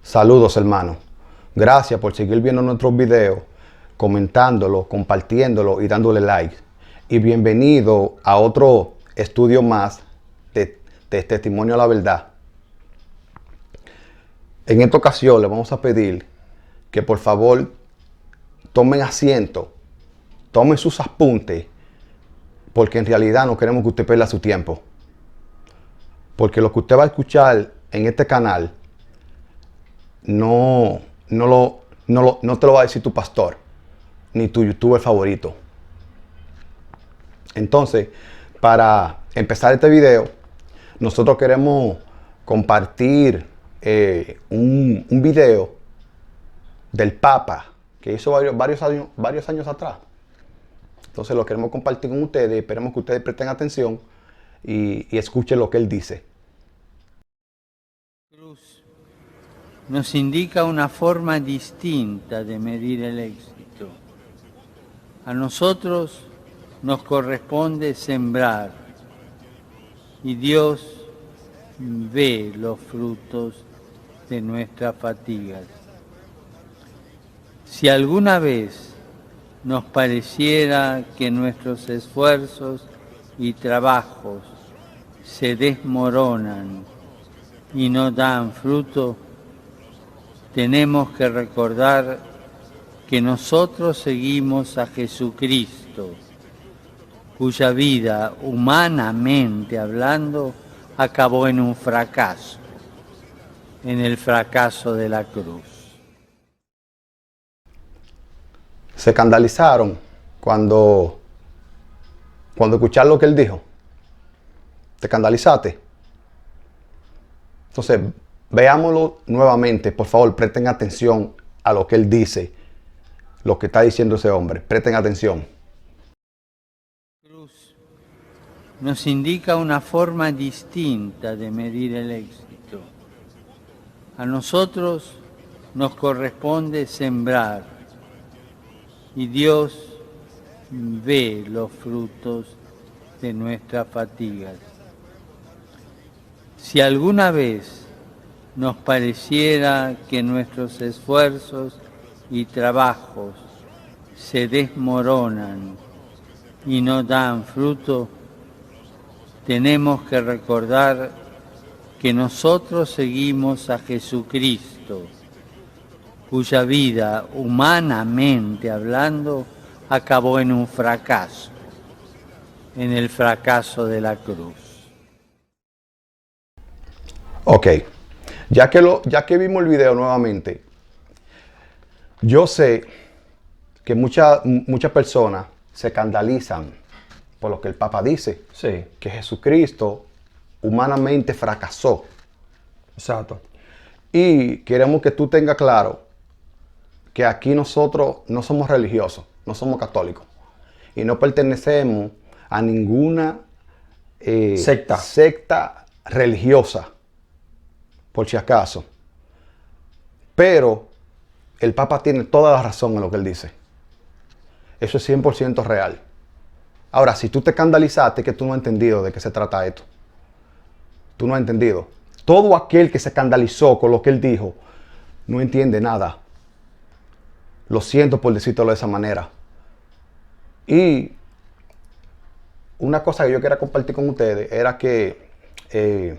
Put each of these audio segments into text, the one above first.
Saludos, hermanos. Gracias por seguir viendo nuestros videos, comentándolo, compartiéndolo y dándole like. Y bienvenido a otro estudio más de Testimonio a la Verdad. En esta ocasión les vamos a pedir que por favor tomen asiento, tomen sus apuntes, porque en realidad no queremos que usted pierda su tiempo. Porque lo que usted va a escuchar en este canal no te lo va a decir tu pastor ni tu youtuber favorito. Entonces, para empezar este video, nosotros queremos compartir un video del Papa que hizo varios años atrás. Entonces lo queremos compartir con ustedes. Esperemos que ustedes presten atención y escuchen lo que él dice. Cruz nos indica una forma distinta de medir el éxito. A nosotros nos corresponde sembrar y Dios ve los frutos de nuestras fatigas. Si alguna vez nos pareciera que nuestros esfuerzos y trabajos se desmoronan y no dan fruto, tenemos que recordar que nosotros seguimos a Jesucristo, cuya vida, humanamente hablando, acabó en un fracaso, en el fracaso de la cruz. Se escandalizaron cuando escucharon lo que él dijo. ¿Te escandalizaste? Entonces, veámoslo nuevamente. Por favor, presten atención a lo que él dice, lo que está diciendo ese hombre. Presten atención. Cruz nos indica una forma distinta de medir el éxito. A nosotros nos corresponde sembrar y Dios ve los frutos de nuestras fatigas. Si alguna vez nos pareciera que nuestros esfuerzos y trabajos se desmoronan y no dan fruto, tenemos que recordar que nosotros seguimos a Jesucristo, cuya vida, humanamente hablando, acabó en un fracaso, en el fracaso de la cruz. Ok, ya que vimos el video nuevamente, yo sé que muchas personas se escandalizan por lo que el Papa dice. Sí. Que Jesucristo humanamente fracasó. Exacto. Y queremos que tú tengas claro que aquí nosotros no somos religiosos, no somos católicos. Y no pertenecemos a ninguna secta religiosa, por si acaso. Pero el Papa tiene toda la razón en lo que él dice. Eso es 100% real. Ahora, si tú te escandalizaste, que tú no has entendido de qué se trata esto. Tú no has entendido. Todo aquel que se escandalizó con lo que él dijo, no entiende nada. Lo siento por decírtelo de esa manera. Y una cosa que yo quería compartir con ustedes era que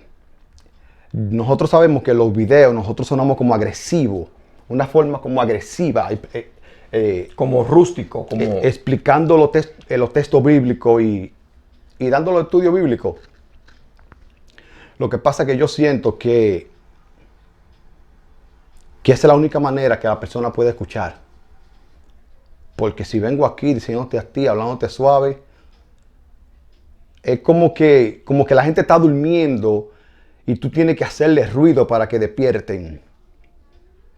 nosotros sabemos que los videos, nosotros sonamos como agresivos. Una forma como agresiva. Como rústico, como... explicando los textos bíblicos y dando los estudios bíblicos. Lo que pasa es que yo siento que esa es la única manera que la persona puede escuchar. Porque si vengo aquí diciéndote a ti, hablándote suave, es como que la gente está durmiendo y tú tienes que hacerle ruido para que despierten.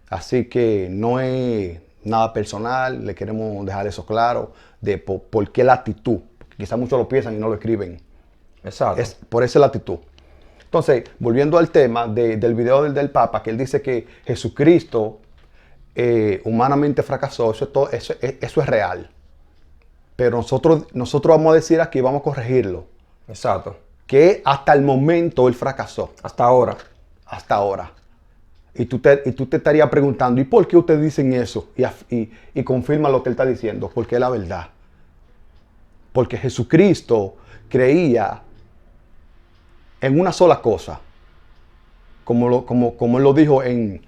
Así que no es nada personal, le queremos dejar eso claro, de por qué la actitud. Porque quizás muchos lo piensan y no lo escriben. Exacto. Es por esa la actitud. Entonces, volviendo al tema del video del Papa, que él dice que Jesucristo humanamente fracasó, eso es real. Pero nosotros vamos a decir aquí, vamos a corregirlo. Exacto. Que hasta el momento él fracasó. Hasta ahora. Hasta ahora. Y tú te estarías preguntando, ¿y por qué ustedes dicen eso? Y confirma lo que él está diciendo, porque es la verdad. Porque Jesucristo creía en una sola cosa, como él lo dijo en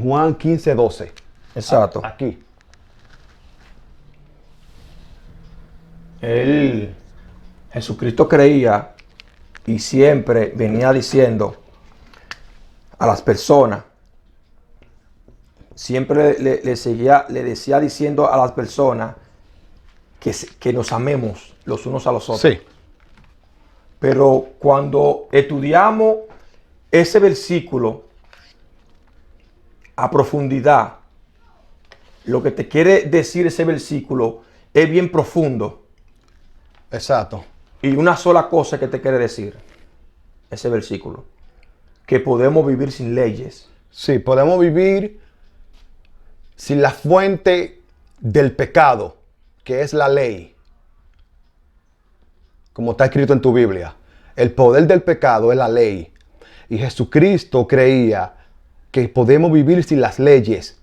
Juan 15:12. Exacto. Aquí. Jesucristo creía y siempre venía diciendo a las personas, siempre le decía diciendo a las personas que nos amemos los unos a los otros. Sí. Pero cuando estudiamos ese versículo a profundidad, lo que te quiere decir ese versículo es bien profundo. Exacto. Y una sola cosa que te quiere decir ese versículo, que podemos vivir sin leyes. Sí, podemos vivir sin la fuente del pecado, que es la ley. Como está escrito en tu Biblia. El poder del pecado es la ley. Y Jesucristo creía que podemos vivir sin las leyes.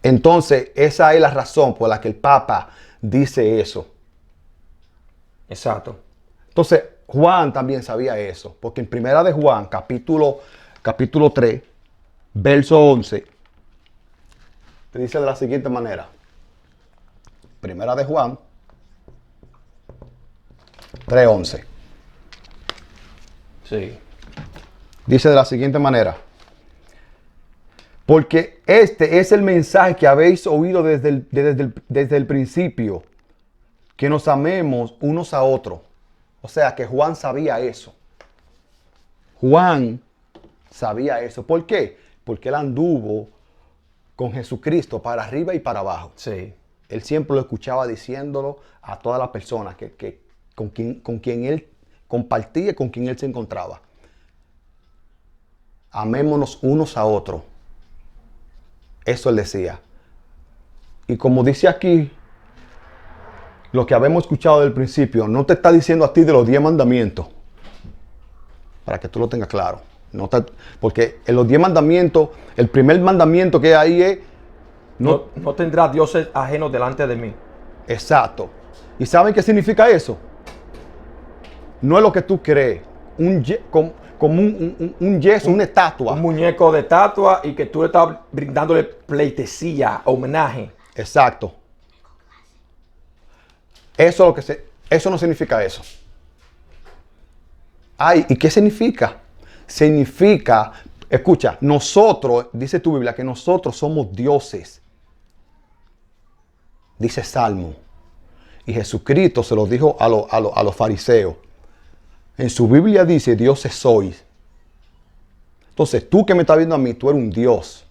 Entonces, esa es la razón por la que el Papa dice eso. Exacto. Entonces, Juan también sabía eso, porque en Primera de Juan, capítulo 3, verso 11, te dice de la siguiente manera. Primera de Juan 3:11. Sí. Dice de la siguiente manera. Porque este es el mensaje que habéis oído desde el principio, que nos amemos unos a otros. O sea que Juan sabía eso. Juan sabía eso. ¿Por qué? Porque él anduvo con Jesucristo para arriba y para abajo. Sí. Él siempre lo escuchaba diciéndolo a todas las personas con quien él compartía, con quien él se encontraba. Amémonos unos a otros. Eso él decía. Y como dice aquí, lo que habíamos escuchado del principio, no te está diciendo a ti de los 10 mandamientos. Para que tú lo tengas claro. Porque en los 10 mandamientos, el primer mandamiento que hay es... No tendrás dioses ajenos delante de mí. Exacto. ¿Y saben qué significa eso? No es lo que tú crees. Como un yeso, una estatua. Un muñeco de estatua y que tú le estás brindándole pleitesía, homenaje. Exacto. Eso no significa eso. Ay, ¿y qué significa? Significa, escucha, nosotros, dice tu Biblia, que nosotros somos dioses. Dice Salmo. Y Jesucristo se lo dijo a los fariseos. En su Biblia dice, dioses sois. Entonces, tú que me estás viendo a mí, tú eres un Dios.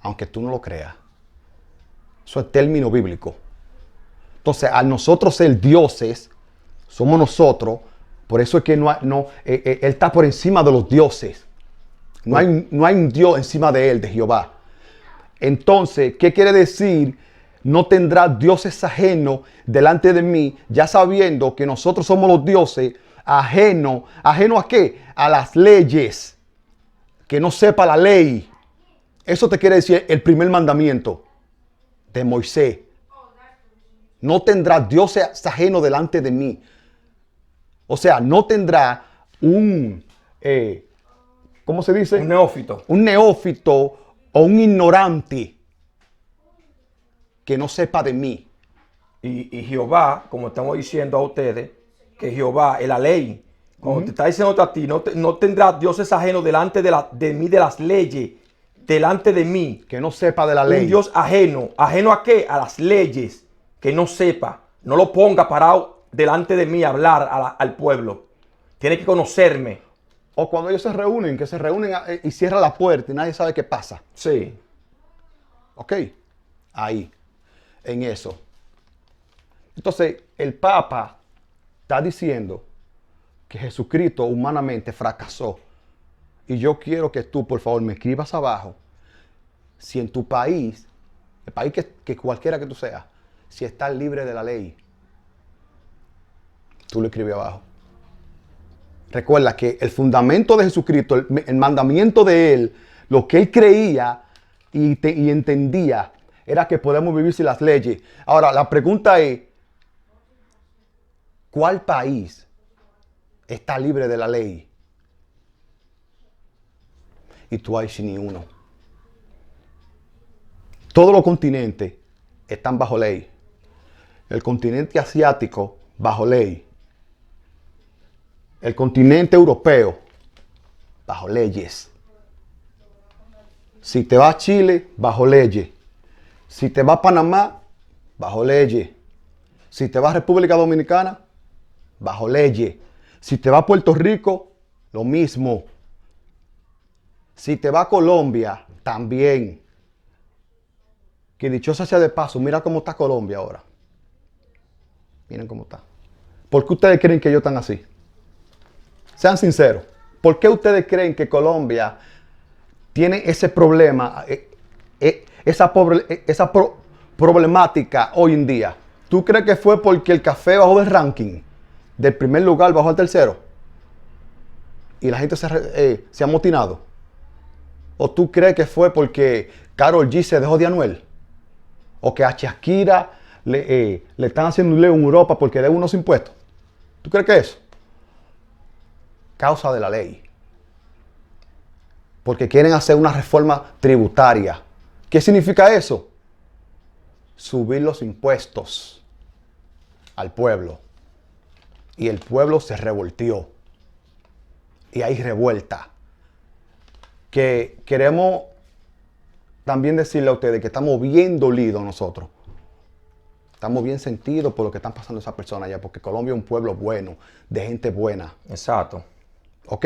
Aunque tú no lo creas. Eso es término bíblico. Entonces, al nosotros ser dioses, somos nosotros. Por eso es que Él está por encima de los dioses. No hay un Dios encima de Él, de Jehová. Entonces, ¿qué quiere decir? No tendrá dioses ajenos delante de mí, ya sabiendo que nosotros somos los dioses ajenos. ¿Ajeno a qué? A las leyes. Que no sepa la ley. Eso te quiere decir el primer mandamiento de Moisés. No tendrá dioses ajenos delante de mí. O sea, no tendrá ¿cómo se dice? Un neófito. Un neófito o un ignorante que no sepa de mí. Y Jehová, como estamos diciendo a ustedes, que Jehová es la ley. Como te está diciendo a ti, no tendrás dioses ajenos delante de mí, de las leyes, delante de mí. Que no sepa de la ley. Un Dios ajeno. ¿Ajeno a qué? A las leyes. Que no sepa. No lo ponga parado delante de mí a hablar al pueblo. Tiene que conocerme. O cuando ellos se reúnen, y cierran la puerta y nadie sabe qué pasa. Sí. ¿Ok? Ahí. En eso. Entonces, el Papa está diciendo que Jesucristo humanamente fracasó. Y yo quiero que tú, por favor, me escribas abajo si en tu país, el país que cualquiera que tú seas, si estás libre de la ley. Tú lo escribes abajo. Recuerda que el fundamento de Jesucristo, el mandamiento de Él, lo que Él creía y entendía, era que podemos vivir sin las leyes. Ahora, la pregunta es, ¿cuál país está libre de la ley? Y tú hay sin ni uno. Todos los continentes están bajo ley. El continente asiático, bajo ley. El continente europeo, bajo leyes. Si te vas a Chile, bajo leyes. Si te vas a Panamá, bajo leyes. Si te vas a República Dominicana, bajo leyes. Si te vas a Puerto Rico, lo mismo. Si te vas a Colombia, también. Que dichosa sea de paso, mira cómo está Colombia ahora. Miren cómo está. ¿Por qué ustedes creen que ellos están así? Sean sinceros. ¿Por qué ustedes creen que Colombia tiene ese problema, esa problemática hoy en día? ¿Tú crees que fue porque el café bajó del ranking? Del primer lugar bajó al tercero. Y la gente se ha amotinado. ¿O tú crees que fue porque Karol G se dejó de Anuel? ¿O que a Shakira le están haciendo un lío en Europa porque debe unos impuestos? ¿Tú crees que es eso? Causa de la ley. Porque quieren hacer una reforma tributaria. ¿Qué significa eso? Subir los impuestos al pueblo. Y el pueblo se revoltió. Y hay revuelta. Que queremos también decirle a ustedes que estamos bien dolidos nosotros. Estamos bien sentidos por lo que están pasando esas personas allá. Porque Colombia es un pueblo bueno, de gente buena. Exacto. ¿Ok?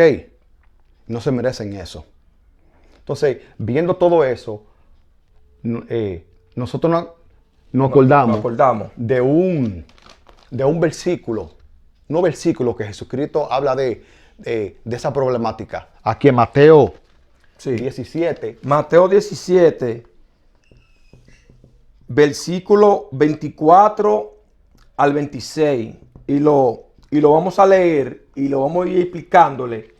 No se merecen eso. Entonces, viendo todo eso, nosotros nos acordamos de un versículo. Un versículo que Jesucristo habla de esa problemática. Aquí en Mateo 17. Mateo 17, versículo 24 al 26. Y lo vamos a leer y lo vamos a ir explicándole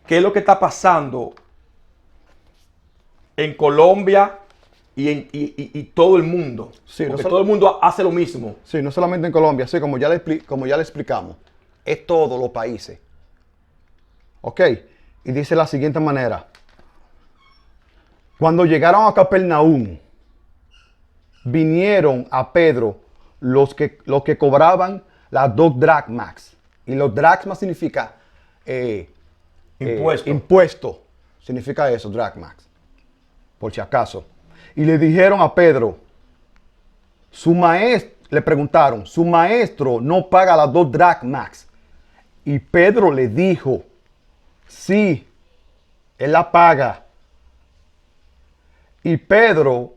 qué es lo que está pasando en Colombia y todo el mundo. Sí, porque todo el mundo hace lo mismo. Sí, no solamente en Colombia, sí, como ya le explicamos. Es todos los países. ¿Ok? Y dice de la siguiente manera. Cuando llegaron a Capernaum, vinieron a Pedro los que cobraban las 2 dracmas. Y los dracmas significa impuesto. Significa eso, dracmas. Por si acaso. Y le dijeron a Pedro, le preguntaron, su maestro no paga las 2 dracmas. Y Pedro le dijo, sí, él la paga. Y Pedro,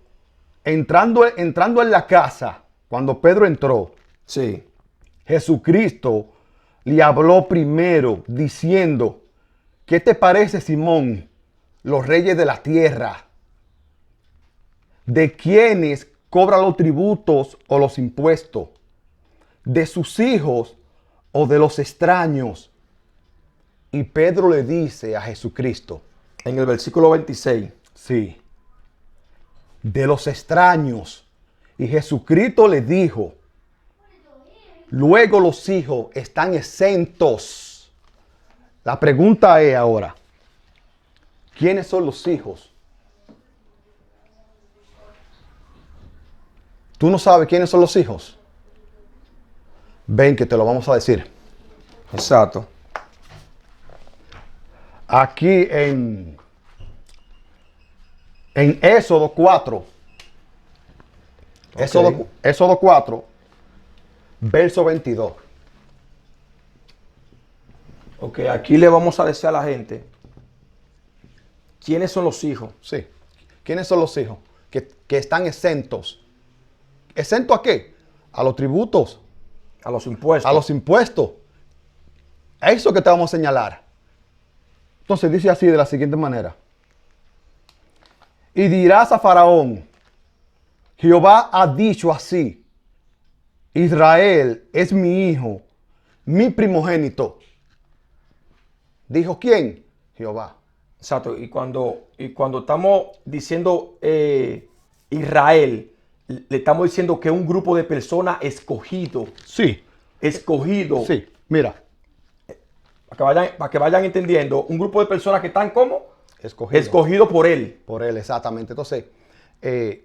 entrando en la casa, cuando Pedro entró, sí, Jesucristo le habló primero diciendo, ¿qué te parece, Simón, los reyes de la tierra? ¿De quiénes cobra los tributos o los impuestos? ¿De sus hijos o de los extraños? Y Pedro le dice a Jesucristo, en el versículo 26, sí, de los extraños. Y Jesucristo le dijo, luego los hijos están exentos. La pregunta es ahora, ¿quiénes son los hijos? ¿Tú no sabes quiénes son los hijos? Ven que te lo vamos a decir. exacto. Aquí en Éxodo 4. Okay. Éxodo 4, verso 22. Ok, aquí le vamos a decir a la gente quiénes son los hijos. Sí. ¿Quiénes son los hijos? Que están exentos. ¿Exento a qué? A los tributos. A los impuestos. A los impuestos. A eso que te vamos a señalar. Entonces dice así de la siguiente manera. Y dirás a Faraón, Jehová ha dicho así, Israel es mi hijo, mi primogénito. ¿Dijo quién? Jehová. Exacto. Y cuando estamos diciendo Israel, le estamos diciendo que es un grupo de personas escogido. Sí. Escogido. Sí. Mira. Para que vayan entendiendo, un grupo de personas que están como Escogido por él. por él, exactamente. Entonces,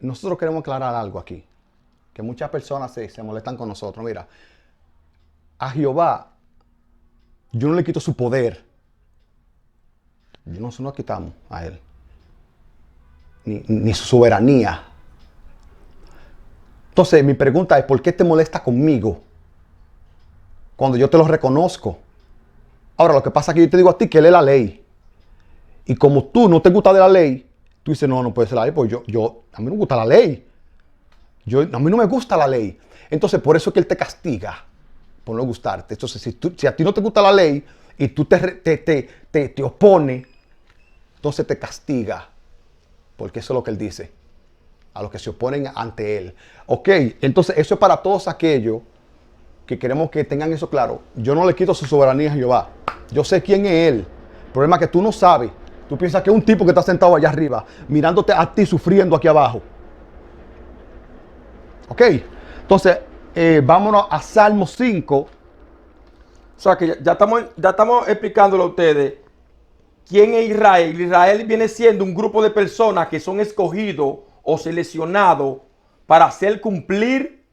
nosotros queremos aclarar algo aquí. Que muchas personas se molestan con nosotros. Mira, a Jehová, yo no le quito su poder. Yo no se lo quitamos a él. Ni su soberanía. Entonces, mi pregunta es, ¿por qué te molesta conmigo? Cuando yo te lo reconozco. Ahora, lo que pasa es que yo te digo a ti que lee la ley. Y como tú no te gusta de la ley, tú dices, no puede ser la ley, pues a mí no me gusta la ley. A mí no me gusta la ley. Entonces, por eso es que Él te castiga, por no gustarte. Entonces, si a ti no te gusta la ley y tú te opones, entonces te castiga. Porque eso es lo que Él dice. A los que se oponen ante Él. Ok, entonces eso es para todos aquellos que queremos que tengan eso claro. Yo no le quito su soberanía a Jehová. Yo sé quién es Él. El problema es que tú no sabes. Tú piensas que es un tipo que está sentado allá arriba, mirándote a ti sufriendo aquí abajo. Ok, entonces vámonos a Salmo 5. O sea que ya estamos explicándole a ustedes quién es Israel. Israel viene siendo un grupo de personas que son escogidos o seleccionados para hacer cumplir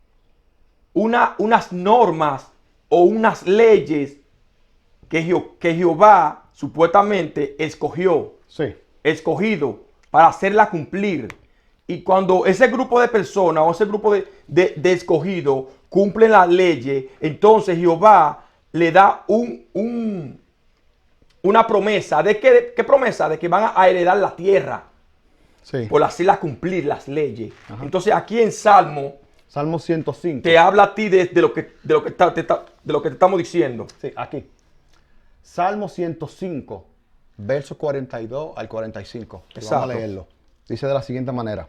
unas normas o unas leyes que Jehová supuestamente escogió. Sí. Escogido para hacerla cumplir. Y cuando ese grupo de personas o ese grupo de escogidos cumplen las leyes, entonces Jehová le da una promesa. ¿De qué promesa? De que van a heredar la tierra. Sí. Por hacerla cumplir las leyes. Ajá. Entonces aquí en Salmo Salmo 105. te habla a ti de lo que te estamos diciendo. Sí, aquí. Salmo 105, versos 42 al 45. Vamos Exacto. a leerlo. Dice de la siguiente manera.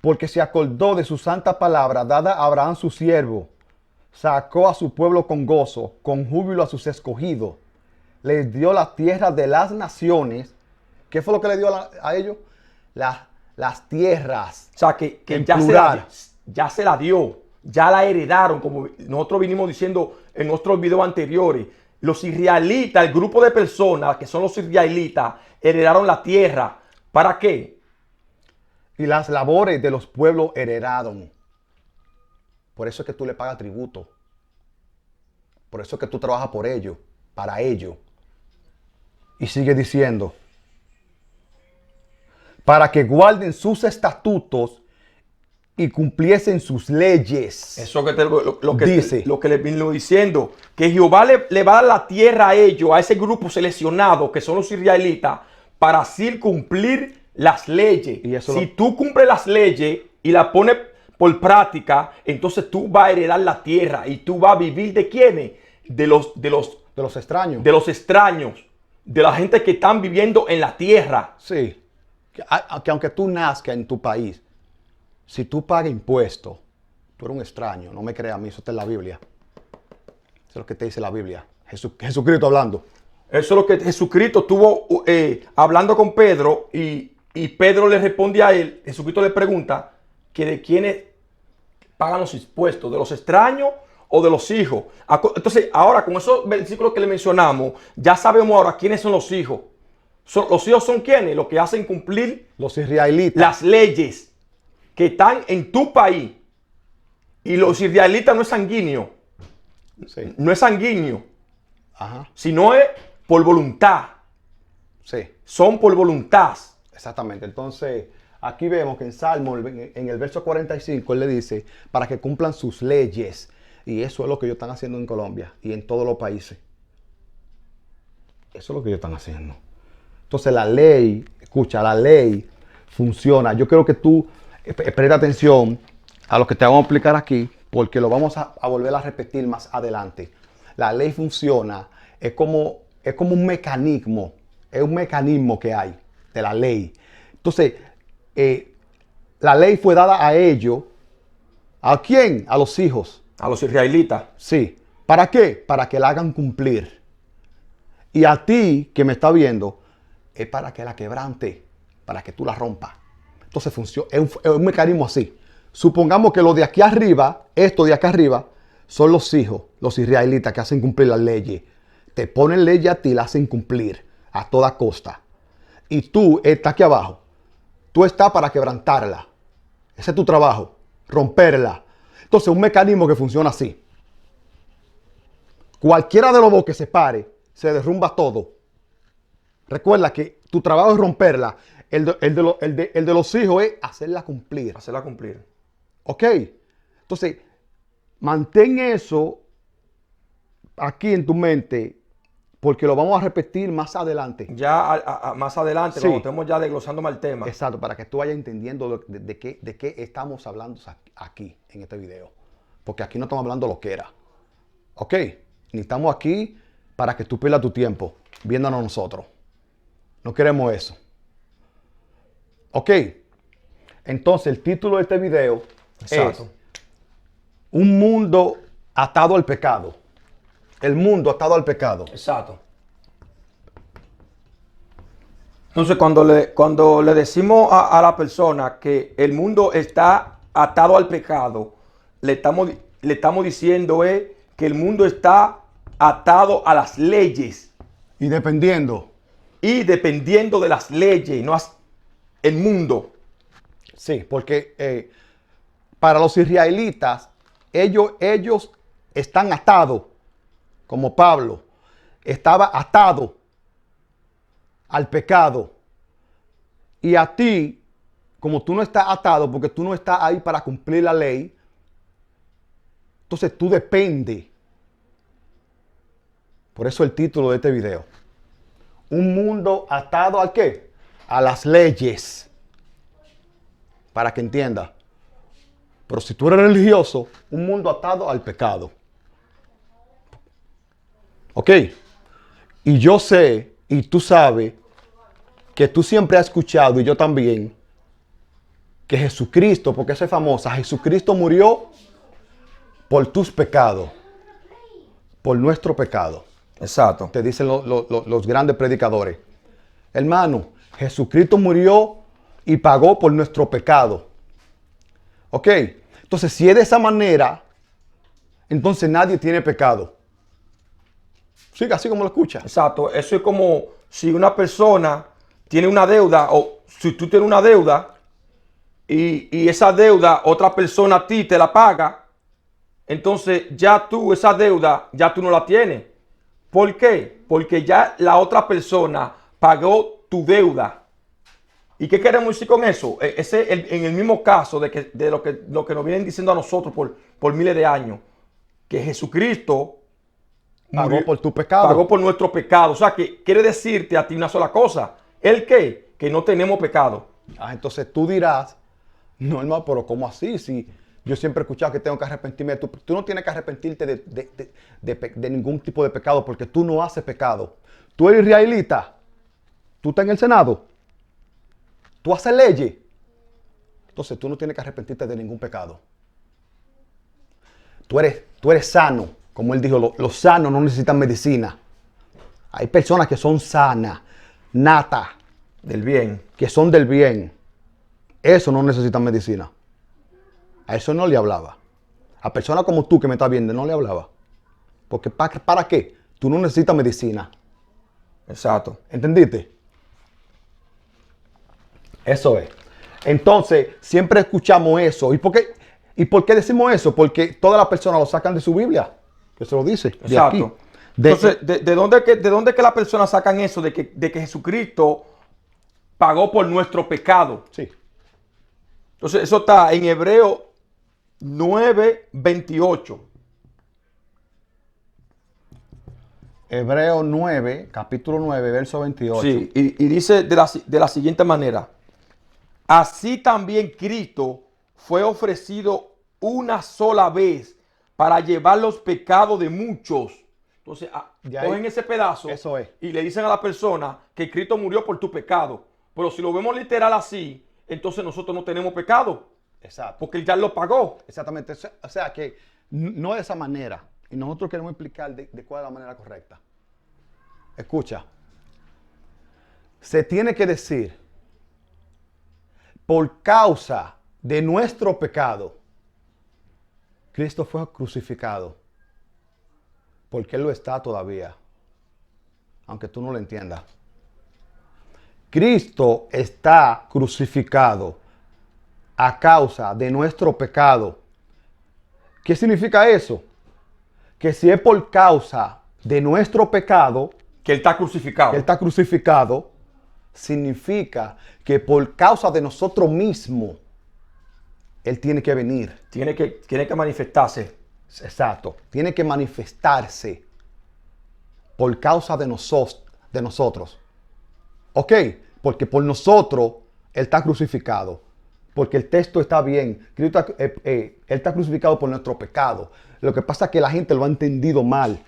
Porque se acordó de su santa palabra dada a Abraham su siervo. Sacó a su pueblo con gozo, con júbilo a sus escogidos. Les dio la tierra de las naciones. ¿Qué fue lo que le dio a ellos? Las tierras. O sea, que En ya plural. ya se la dio, ya la heredaron, como nosotros vinimos diciendo en nuestros videos anteriores. Los israelitas, el grupo de personas que son los israelitas, heredaron la tierra. ¿Para qué? Y las labores de los pueblos heredaron. Por eso es que tú le pagas tributo. Por eso es que tú trabajas por ellos, para ellos. Y sigue diciendo. Para que guarden sus estatutos y cumpliesen sus leyes. Eso que Dice. lo que le vino diciendo. Que Jehová le va a dar la tierra a ellos, a ese grupo seleccionado que son los israelitas, para así cumplir las leyes. Y eso si tú cumples las leyes y las pones por práctica, entonces tú vas a heredar la tierra y tú vas a vivir ¿de quiénes? De los extraños. de los extraños, de la gente que están viviendo en la tierra. Sí. Que aunque tú nazcas en tu país, si tú pagas impuestos, tú eres un extraño. No me creas a mí, eso está en la Biblia. Eso es lo que te dice la Biblia. Jesucristo hablando. Eso es lo que Jesucristo estuvo hablando con Pedro y Pedro le responde a él. Jesucristo le pregunta que de quiénes pagan los impuestos, de los extraños o de los hijos. Entonces, ahora con esos versículos que le mencionamos, ya sabemos ahora quiénes son los hijos. Los hijos son quienes, los que hacen cumplir Los israelitas. las leyes que están en tu país. Y los israelitas no es sanguíneo, Sí. no es sanguíneo, Ajá. sino es por voluntad. Sí. Son por voluntad. Exactamente. Entonces, aquí vemos que en Salmo, en el verso 45, él le dice, para que cumplan sus leyes. Y eso es lo que ellos están haciendo en Colombia y en todos los países. Eso es lo que ellos están haciendo. Entonces, la ley, escucha, la ley funciona. Yo creo que tú presta atención a lo que te vamos a explicar aquí, porque lo vamos a volver a repetir más adelante. La ley funciona, es como un mecanismo. Es un mecanismo que hay de la ley. Entonces, la ley fue dada a ellos. ¿A quién? A los hijos. A los israelitas. Sí. ¿Para qué? Para que la hagan cumplir. Y a ti que me está viendo, es para que la quebrante, para que tú la rompas. Entonces funciona, es un mecanismo así. Supongamos que lo de aquí arriba, esto de acá arriba, son los hijos, los israelitas que hacen cumplir las leyes. Te ponen leyes a ti, la hacen cumplir a toda costa. Y tú estás aquí abajo. Tú estás para quebrantarla. Ese es tu trabajo, romperla. Entonces, un mecanismo que funciona así. Cualquiera de los dos que se pare, se derrumba todo. Recuerda que tu trabajo es romperla. El de los hijos es hacerla cumplir. Hacerla cumplir. ¿Ok? Entonces, mantén eso aquí en tu mente, porque lo vamos a repetir más adelante. Ya más adelante, Sí. cuando estemos ya desglosando más el tema. Exacto, para que tú vayas entendiendo de qué estamos hablando aquí, en este video. Porque aquí no estamos hablando lo que era. ¿Ok? Ni estamos aquí para que tú pierdas tu tiempo viéndonos nosotros. No queremos eso. ¿Ok? Entonces, el título de este video Exacto. es Un mundo atado al pecado. El mundo atado al pecado. Exacto. Entonces, cuando le decimos a la persona que el mundo está atado al pecado, le estamos diciendo que el mundo está atado a las leyes Y dependiendo. y dependiendo de las leyes, no el mundo. Sí, porque para los israelitas, ellos están atados, como Pablo, estaba atado al pecado. Y a ti, como tú no estás atado, porque tú no estás ahí para cumplir la ley, entonces tú dependes. Por eso el título de este video. Un mundo atado ¿al qué? A las leyes. Para que entienda. Pero si tú eres religioso, un mundo atado al pecado. ¿Ok? Y yo sé, y tú sabes, que tú siempre has escuchado, y yo también, que Jesucristo, porque esa es famosa, Jesucristo murió por tus pecados, por nuestro pecado. Exacto. Te dicen los grandes predicadores. Hermano, Jesucristo murió y pagó por nuestro pecado. ¿Ok? Entonces, si es de esa manera, entonces nadie tiene pecado. Siga así como lo escucha. Exacto. Eso es como si una persona tiene una deuda o si tú tienes una deuda y esa deuda otra persona a ti te la paga, entonces ya tú esa deuda ya tú no la tienes. ¿Por qué? Porque ya la otra persona pagó tu deuda. ¿Y qué queremos decir con eso? En el mismo caso de lo que nos vienen diciendo a nosotros por miles de años, que Jesucristo Pagó por tu pecado. pagó por nuestro pecado. O sea, que quiere decirte a ti una sola cosa. ¿El qué? Que no tenemos pecado. Entonces tú dirás, no, hermano, pero ¿cómo así? Si yo siempre he escuchado que tengo que arrepentirme. Tú no tienes que arrepentirte de ningún tipo de pecado porque tú no haces pecado. Tú eres israelita. Tú estás en el Senado. Tú haces leyes. Entonces tú no tienes que arrepentirte de ningún pecado. Tú eres sano. Como él dijo, los sanos no necesitan medicina. Hay personas que son sanas, natas, Del bien. que son del bien. Eso no necesitan medicina. A eso no le hablaba. A personas como tú que me estás viendo no le hablaba. Porque ¿para qué? Tú no necesitas medicina. Exacto. ¿Entendiste? Eso es. Entonces, siempre escuchamos eso. ¿Y por qué decimos eso? Porque todas las personas lo sacan de su Biblia. Que se lo dice. De Exacto. aquí. Entonces, ¿de dónde que las personas sacan eso? De que Jesucristo pagó por nuestro pecado. Sí. Entonces, eso está en Hebreo 9:28. Hebreo 9, capítulo 9, verso 28. Sí, y dice de la siguiente manera. Así también Cristo fue ofrecido una sola vez para llevar los pecados de muchos. Entonces, De ahí, cogen ese pedazo eso es. y le dicen a la persona que Cristo murió por tu pecado. Pero si lo vemos literal así, entonces nosotros no tenemos pecado. Exacto. Porque él ya lo pagó. Exactamente. O sea que no de esa manera. Y nosotros queremos explicar de cuál es la manera correcta. escucha, se tiene que decir, por causa de nuestro pecado, Cristo fue crucificado, porque Él lo está todavía, aunque tú no lo entiendas. Cristo está crucificado a causa de nuestro pecado. ¿Qué significa eso? Que si es por causa de nuestro pecado, Que Él está crucificado. que Él está crucificado, significa que por causa de nosotros mismos, Él tiene que venir. Tiene que manifestarse. Exacto. Tiene que manifestarse por causa de nosotros. ¿Ok? Porque por nosotros Él está crucificado. Porque el texto está bien. Cristo, Él está crucificado por nuestro pecado. Lo que pasa es que la gente lo ha entendido mal.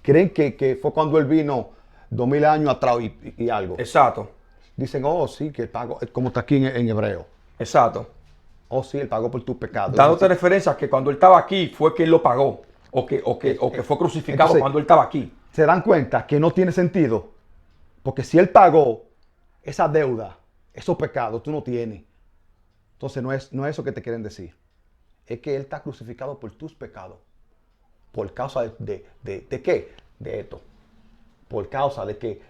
Creen que fue cuando Él vino 2000 años atrás y algo. Exacto. Dicen, oh sí, que Él pagó, como está aquí en hebreo. Exacto. Oh sí, Él pagó por tu pecado. Dándote referencia a que cuando Él estaba aquí fue que Él lo pagó. O que fue crucificado Entonces, cuando Él estaba aquí. Se dan cuenta que no tiene sentido. Porque si Él pagó esa deuda, esos pecados, tú no tienes. Entonces no es eso que te quieren decir. Es que Él está crucificado por tus pecados. Por causa de qué? De esto. Por causa de que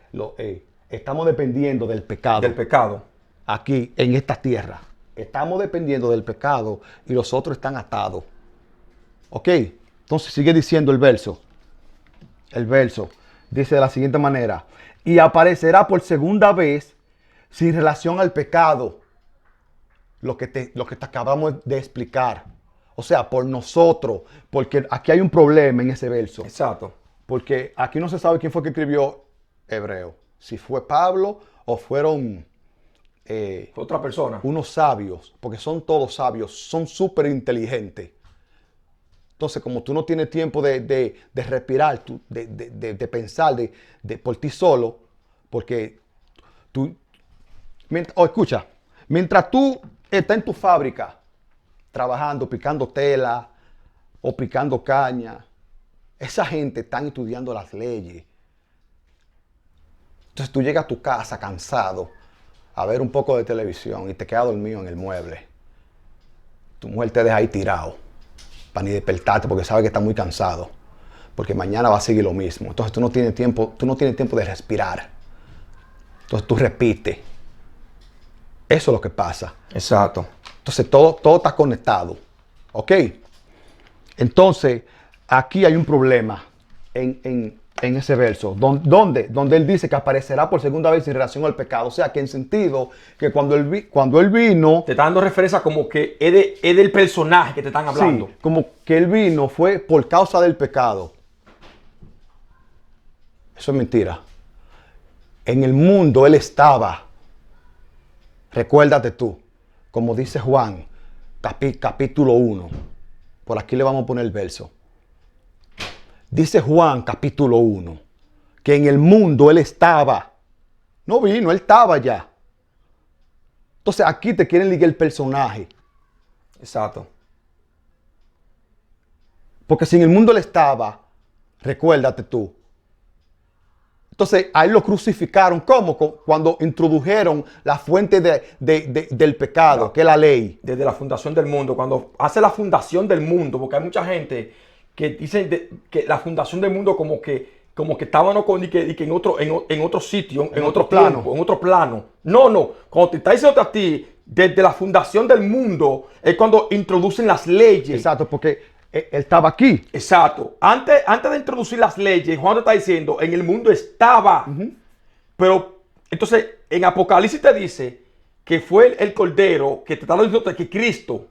estamos dependiendo del pecado. Del pecado. Aquí en esta tierra. Estamos dependiendo del pecado y los otros están atados. ¿Ok? Entonces sigue diciendo el verso. El verso dice de la siguiente manera. Y aparecerá por segunda vez sin relación al pecado. Lo que te acabamos de explicar. O sea, por nosotros. Porque aquí hay un problema en ese verso. Exacto. Porque aquí no se sabe quién fue que escribió Hebreo. Si fue Pablo o fueron Otra persona. unos sabios. Porque son todos sabios. Son súper inteligentes. Entonces, como tú no tienes tiempo de respirar, de pensar por ti solo, porque tú... escucha, mientras tú estás en tu fábrica, trabajando, picando tela o picando caña, esa gente está estudiando las leyes. Entonces tú llegas a tu casa cansado a ver un poco de televisión y te quedas dormido en el mueble. Tu mujer te deja ahí tirado para ni despertarte porque sabe que está muy cansado. Porque mañana va a seguir lo mismo. Entonces tú no tienes tiempo de respirar. Entonces tú repites. Eso es lo que pasa. Exacto. Entonces todo está conectado. ¿Ok? Entonces, aquí hay un problema en ese verso. Donde él dice que aparecerá por segunda vez en relación al pecado. O sea, que en sentido que cuando él vino... Te está dando referencia como que es del personaje que te están hablando. Sí, como que él vino fue por causa del pecado. Eso es mentira. En el mundo él estaba. Recuérdate tú, como dice Juan, capítulo 1. Por aquí le vamos a poner el verso. Dice Juan, capítulo 1, que en el mundo él estaba. No vino, él estaba ya. Entonces aquí te quieren ligar el personaje. Exacto. Porque si en el mundo él estaba, recuérdate tú. Entonces a él lo crucificaron. ¿Cómo? Cuando introdujeron la fuente del pecado, que es la ley. Desde la fundación del mundo, cuando hace la fundación del mundo, porque hay mucha gente que dice que la fundación del mundo como que estábamos en otro sitio, en otro plano. tiempo, en otro plano. No. Cuando te está diciendo a ti, desde la fundación del mundo, es cuando introducen las leyes. Exacto, porque él estaba aquí. Exacto. Antes de introducir las leyes, Juan te está diciendo, en el mundo estaba. Pero, entonces, en Apocalipsis te dice que fue el Cordero que te está diciendo que Cristo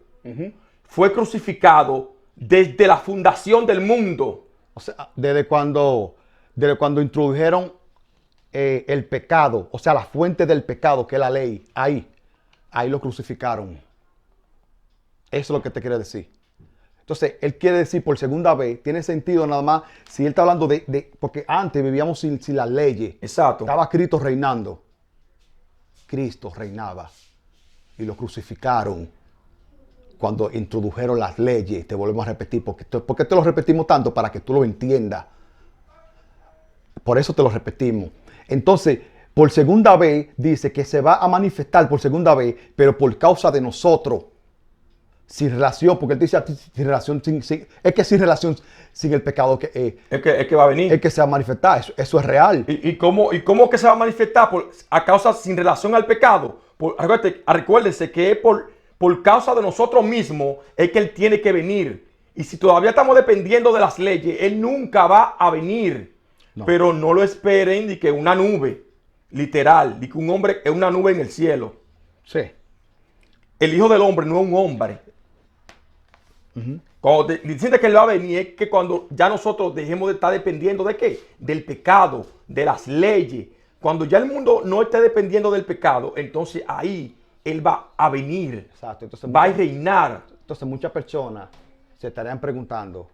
fue crucificado desde la fundación del mundo. O sea, desde cuando introdujeron el pecado, o sea, la fuente del pecado, que es la ley, ahí lo crucificaron. Eso es lo que te quiere decir. Entonces, él quiere decir por segunda vez, tiene sentido nada más si él está hablando porque antes vivíamos sin las leyes. Exacto. Estaba Cristo reinando. Cristo reinaba y lo crucificaron cuando introdujeron las leyes. Te volvemos a repetir, ¿por qué te lo repetimos tanto? Para que tú lo entiendas. Por eso te lo repetimos. Entonces, por segunda vez, dice que se va a manifestar por segunda vez, pero por causa de nosotros. Sin relación, porque él dice sin relación, es que sin relación, sin el pecado Es que va a venir. es que se va a manifestar. Eso es real. ¿Y cómo que se va a manifestar? A causa sin relación al pecado. Recuérdense que es por causa de nosotros mismos es que Él tiene que venir. Y si todavía estamos dependiendo de las leyes, Él nunca va a venir. No. Pero no lo esperen de que una nube, literal, de que un hombre es una nube en el cielo. Sí. El Hijo del Hombre no es un hombre. Cuando dicen que Él va a venir es que cuando ya nosotros dejemos de estar dependiendo ¿de qué? Del pecado, de las leyes. Cuando ya el mundo no esté dependiendo del pecado, entonces ahí Él va a venir. Exacto. Entonces, va a reinar. Entonces muchas personas se estarían preguntando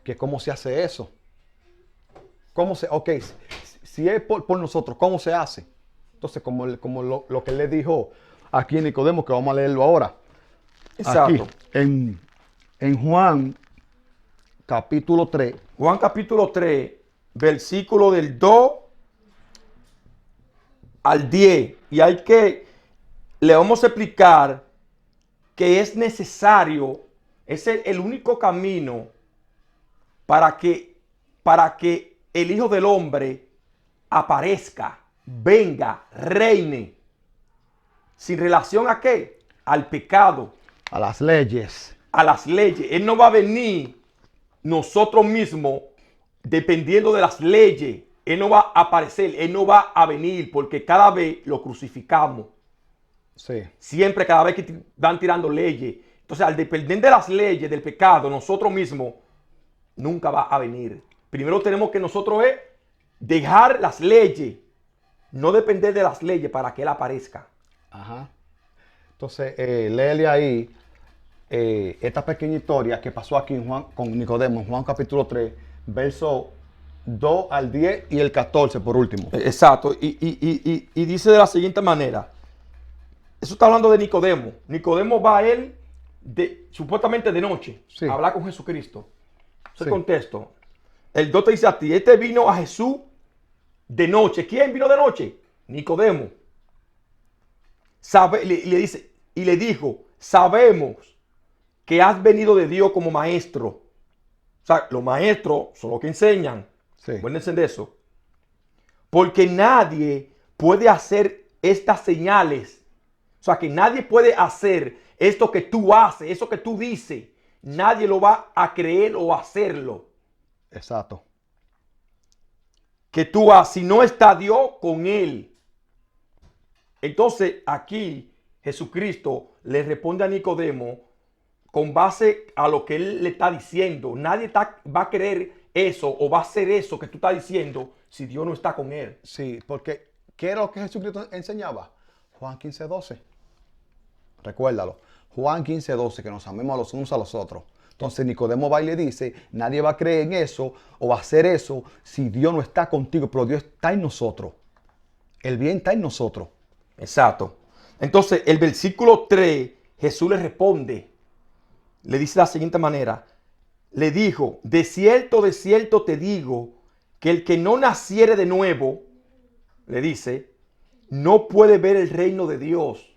que cómo se hace eso. Ok, si es por nosotros, ¿cómo se hace? Entonces, como lo que él le dijo aquí en Nicodemo, que vamos a leerlo ahora. Exacto. Aquí, en Juan capítulo 3. Juan capítulo 3, versículo del 2 al 10. Y le vamos a explicar que es necesario, es el único camino para que el Hijo del Hombre aparezca, venga, reine. ¿Sin relación a qué? Al pecado. A las leyes. A las leyes. Él no va a venir nosotros mismos dependiendo de las leyes. Él no va a aparecer, Él no va a venir porque cada vez lo crucificamos. Sí. Siempre, cada vez que van tirando leyes. Entonces, al depender de las leyes, del pecado, nosotros mismos, nunca va a venir. Primero tenemos que nosotros dejar las leyes, no depender de las leyes para que Él aparezca. Ajá. Entonces, léele ahí esta pequeña historia que pasó aquí con Nicodemo, en Juan capítulo 3, verso 2 al 10 y el 14 por último. Exacto. Y dice de la siguiente manera. Eso está hablando de Nicodemo. Nicodemo va a él supuestamente de noche Sí. a hablar con Jesucristo. Ese Sí. contexto. El 2 te dice a ti, este vino a Jesús de noche. ¿Quién vino de noche? Nicodemo. Le dijo, sabemos que has venido de Dios como maestro. O sea, los maestros son los que enseñan. Sí. Acuérdense de eso. Porque nadie puede hacer estas señales. O sea, que nadie puede hacer esto que tú haces, eso que tú dices. Nadie lo va a creer o hacerlo. Exacto. Que tú haces, si no está Dios con él. Entonces, aquí Jesucristo le responde a Nicodemo con base a lo que él le está diciendo. Nadie va a creer eso o va a hacer eso que tú estás diciendo si Dios no está con él. Sí, porque ¿qué era lo que Jesucristo enseñaba? Juan 15:12. Recuérdalo. Juan 15:12, que nos amemos a los unos a los otros. Entonces Nicodemo va y le dice, nadie va a creer en eso o va a hacer eso si Dios no está contigo, pero Dios está en nosotros. El bien está en nosotros. Exacto. Entonces, el versículo 3, Jesús le responde. Le dice de la siguiente manera. Le dijo, de cierto te digo, que el que no naciere de nuevo, le dice, no puede ver el reino de Dios.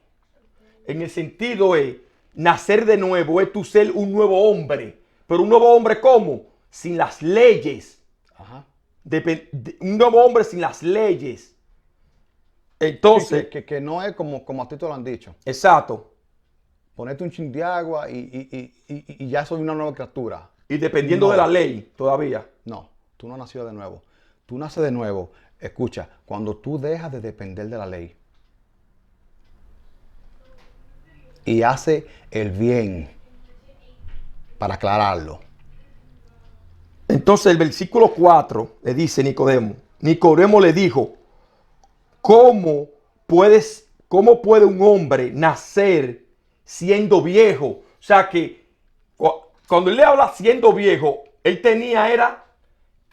En el sentido es, nacer de nuevo es tu ser un nuevo hombre. Pero un nuevo hombre ¿cómo? Sin las leyes. Ajá. Un nuevo hombre sin las leyes. Entonces, Que no es como a ti te lo han dicho. exacto. Ponete un chin de agua y ya soy una nueva criatura. Y dependiendo No. de la ley todavía. No, tú no has nacido de nuevo. Tú naces de nuevo. Escucha, cuando tú dejas de depender de la ley y haces el bien, para aclararlo. Entonces el versículo 4 le dice Nicodemo le dijo, ¿cómo puede un hombre nacer siendo viejo? O sea que cuando él le habla siendo viejo, él era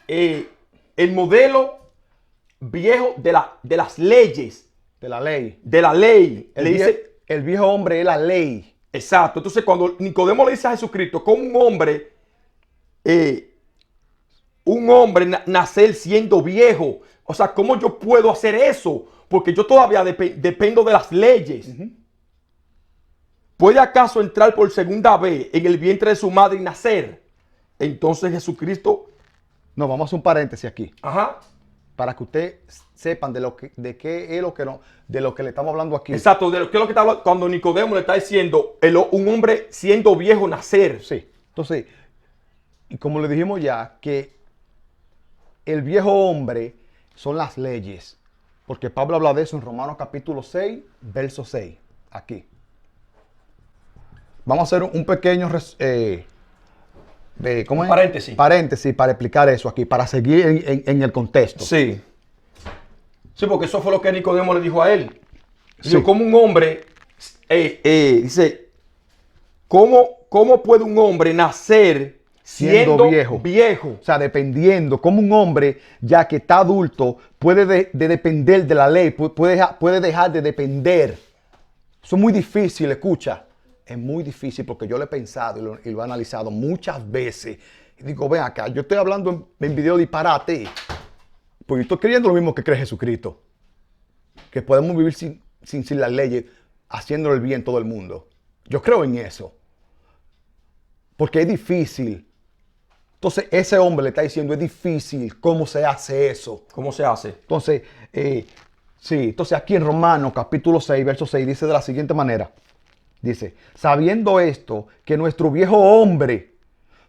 el modelo viejo de las leyes. De la ley. De la ley. Le dice, El viejo hombre es la ley. exacto. Entonces cuando Nicodemo le dice a Jesucristo, como un un hombre nacer siendo viejo? O sea, ¿cómo yo puedo hacer eso? Porque yo todavía dependo de las leyes. ¿Puede acaso entrar por segunda vez en el vientre de su madre y nacer? Entonces Jesucristo... No, vamos a hacer un paréntesis aquí. Ajá. Para que ustedes sepan de qué es lo que no, de lo que le estamos hablando aquí. Exacto, de lo que es lo que está hablando cuando Nicodemo le está diciendo un hombre siendo viejo nacer. Sí. Entonces, y como le dijimos ya, que el viejo hombre son las leyes. Porque Pablo habla de eso en Romanos capítulo 6, verso 6. Aquí. Vamos a hacer un pequeño ¿cómo es? Paréntesis. Paréntesis para explicar eso aquí, para seguir en el contexto. Sí. Sí, porque eso fue lo que Nicodemo le dijo a él. Dijo, Sí. como un hombre, dice, ¿cómo puede un hombre nacer siendo viejo? O sea, dependiendo, como un hombre, ya que está adulto, puede de depender de la ley, puede dejar de depender. Eso es muy difícil, escucha. Es muy difícil porque yo lo he pensado y lo he analizado muchas veces. Y digo, ven acá, yo estoy hablando en video disparate. Porque estoy creyendo lo mismo que cree Jesucristo. Que podemos vivir sin las leyes, haciéndole el bien a todo el mundo. Yo creo en eso. Porque es difícil. Entonces, ese hombre le está diciendo, es difícil cómo se hace eso. ¿Cómo se hace? Entonces, entonces aquí en Romanos capítulo 6, verso 6, dice de la siguiente manera. Dice, sabiendo esto, que nuestro viejo hombre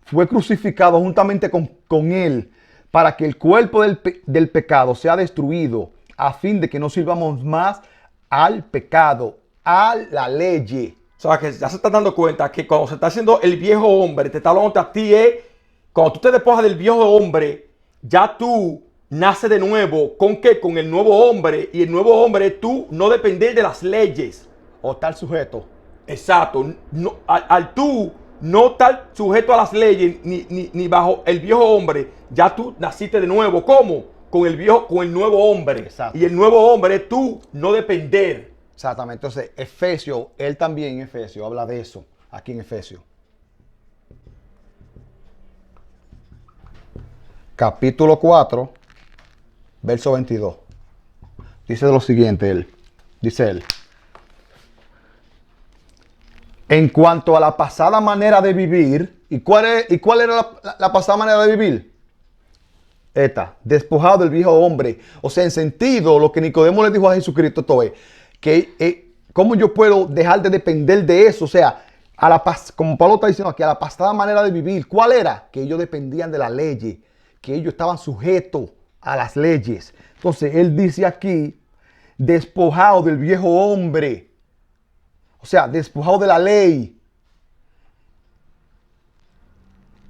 fue crucificado juntamente con él, para que el cuerpo del pecado sea destruido, a fin de que no sirvamos más al pecado, a la ley. O sea, que ya se está dando cuenta que cuando se está haciendo el viejo hombre, te está hablando a ti, cuando tú te despojas del viejo hombre, ya tú naces de nuevo. ¿Con qué? Con el nuevo hombre. Y el nuevo hombre, tú no depender de las leyes. O estar sujeto. Exacto. No, al tú no estar sujeto a las leyes ni bajo el viejo hombre, ya tú naciste de nuevo. ¿Cómo? Con el nuevo hombre. Exacto. Y el nuevo hombre, tú no depender. Exactamente. Entonces, Efesios, él también en Efesios habla de eso, aquí en Efesios. Capítulo 4, verso 22. Dice lo siguiente dice él. En cuanto a la pasada manera de vivir, ¿y cuál era la pasada manera de vivir? Despojado del viejo hombre. O sea, en sentido, lo que Nicodemo le dijo a Jesucristo, todo es que ¿cómo yo puedo dejar de depender de eso? O sea, como Pablo está diciendo aquí, a la pasada manera de vivir. ¿Cuál era? Que ellos dependían de la ley, que ellos estaban sujetos a las leyes. Entonces, él dice aquí, despojado del viejo hombre. O sea, despojado de la ley,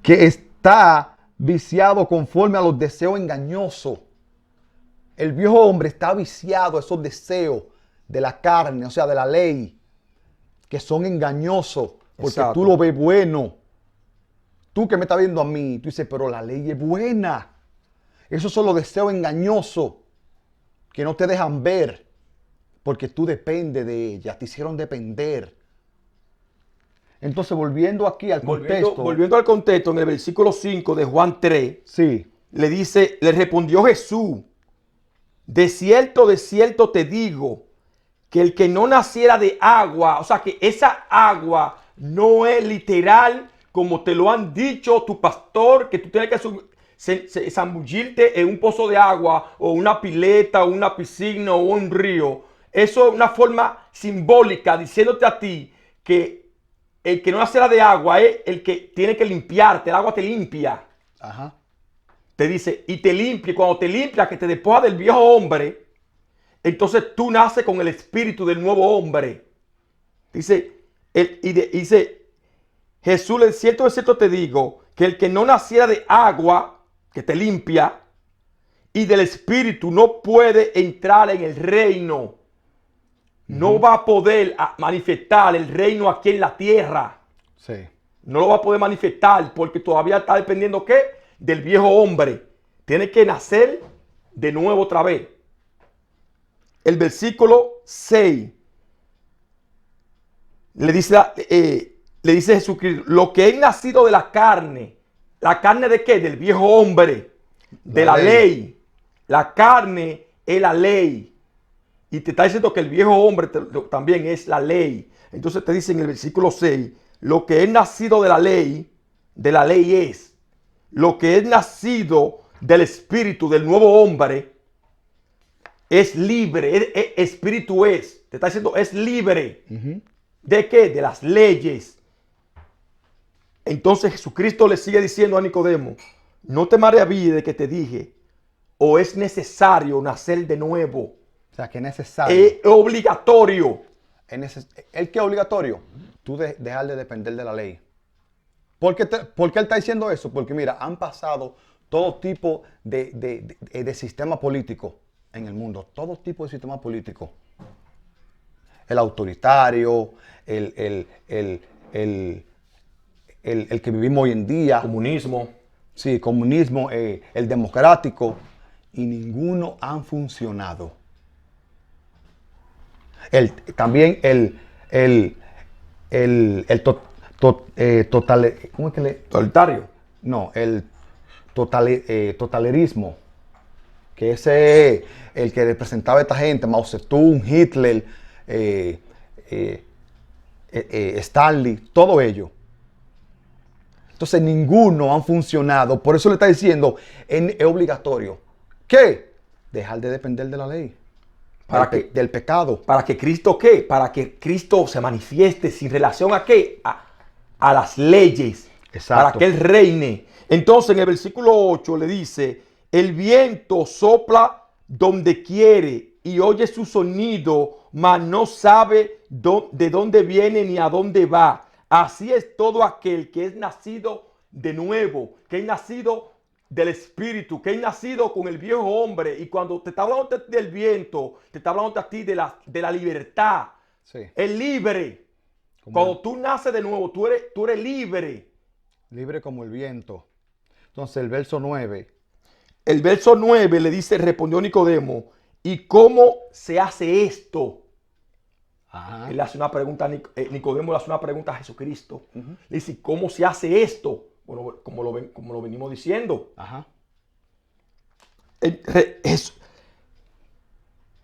que está viciado conforme a los deseos engañosos. El viejo hombre está viciado a esos deseos de la carne, o sea, de la ley, que son engañosos, porque Exacto. Tú lo ves bueno. Tú que me estás viendo a mí, tú dices, pero la ley es buena. Esos son los deseos engañosos que no te dejan ver. Porque tú dependes de ella, te hicieron depender. Entonces, volviendo aquí al contexto. Volviendo al contexto, en el versículo 5 de Juan 3, Sí, le respondió Jesús, de cierto te digo, que el que no naciera de agua, o sea, que esa agua no es literal, como te lo han dicho tu pastor, que tú tienes que zambullirte en un pozo de agua, o una pileta, o una piscina, o un río. Eso es una forma simbólica diciéndote a ti que el que no nacerá de agua es el que tiene que limpiarte. El agua te limpia. ajá. Te dice, y te limpia. Cuando te limpia, que te despoja del viejo hombre, entonces tú naces con el espíritu del nuevo hombre. Dice, dice Jesús, de cierto te digo, que el que no naciera de agua, que te limpia, y del espíritu no puede entrar en el reino. No va a poder manifestar el reino aquí en la tierra. Sí. No lo va a poder manifestar porque todavía está dependiendo, ¿qué? Del viejo hombre. Tiene que nacer de nuevo otra vez. El versículo 6 le dice Jesucristo, lo que es nacido de la carne de qué? Del viejo hombre. de la ley. La carne es la ley. Y te está diciendo que el viejo hombre también es la ley. Entonces te dice en el versículo 6, lo que es nacido de la ley es. Lo que es nacido del espíritu, del nuevo hombre, es libre. Espíritu es. Te está diciendo, es libre. ¿De qué? De las leyes. Entonces Jesucristo le sigue diciendo a Nicodemo, no te maravilles de que te dije, o es necesario nacer de nuevo. O sea, que es necesario. Es obligatorio. ¿El qué es obligatorio? Tú dejar de depender de la ley. ¿Por qué él está diciendo eso? Porque mira, han pasado todo tipo de sistema político en el mundo. Todo tipo de sistema político. El autoritario, el que vivimos hoy en día. Comunismo. Sí, comunismo, el democrático. Y ninguno han funcionado. También ¿cómo es que le? Totalitario. No, el totalitarismo, que ese es el que representaba a esta gente, Mao Zedong, Hitler, Stanley, todo ello. Entonces ninguno han funcionado, por eso le está diciendo, es obligatorio. ¿Qué? Dejar de depender de la ley. Del pecado. ¿Para que Cristo qué? Para que Cristo se manifieste sin relación a qué? A las leyes. Exacto. Para que Él reine. Entonces en el versículo 8 le dice, el viento sopla donde quiere y oye su sonido, mas no sabe de dónde viene ni a dónde va. Así es todo aquel que es nacido de nuevo, que es nacido del espíritu, que es nacido con el viejo hombre. Y cuando te está hablando del viento, te está hablando a ti de la libertad. Sí. Es libre. Cuando tú naces de nuevo, tú eres libre. Libre como el viento. Entonces el verso 9. El verso 9 le dice, respondió Nicodemo, ¿y cómo se hace esto? Ajá. Él le hace una pregunta, Nicodemo le hace una pregunta a Jesucristo. Le dice, ¿cómo se hace esto? Bueno, como lo venimos diciendo. Ajá.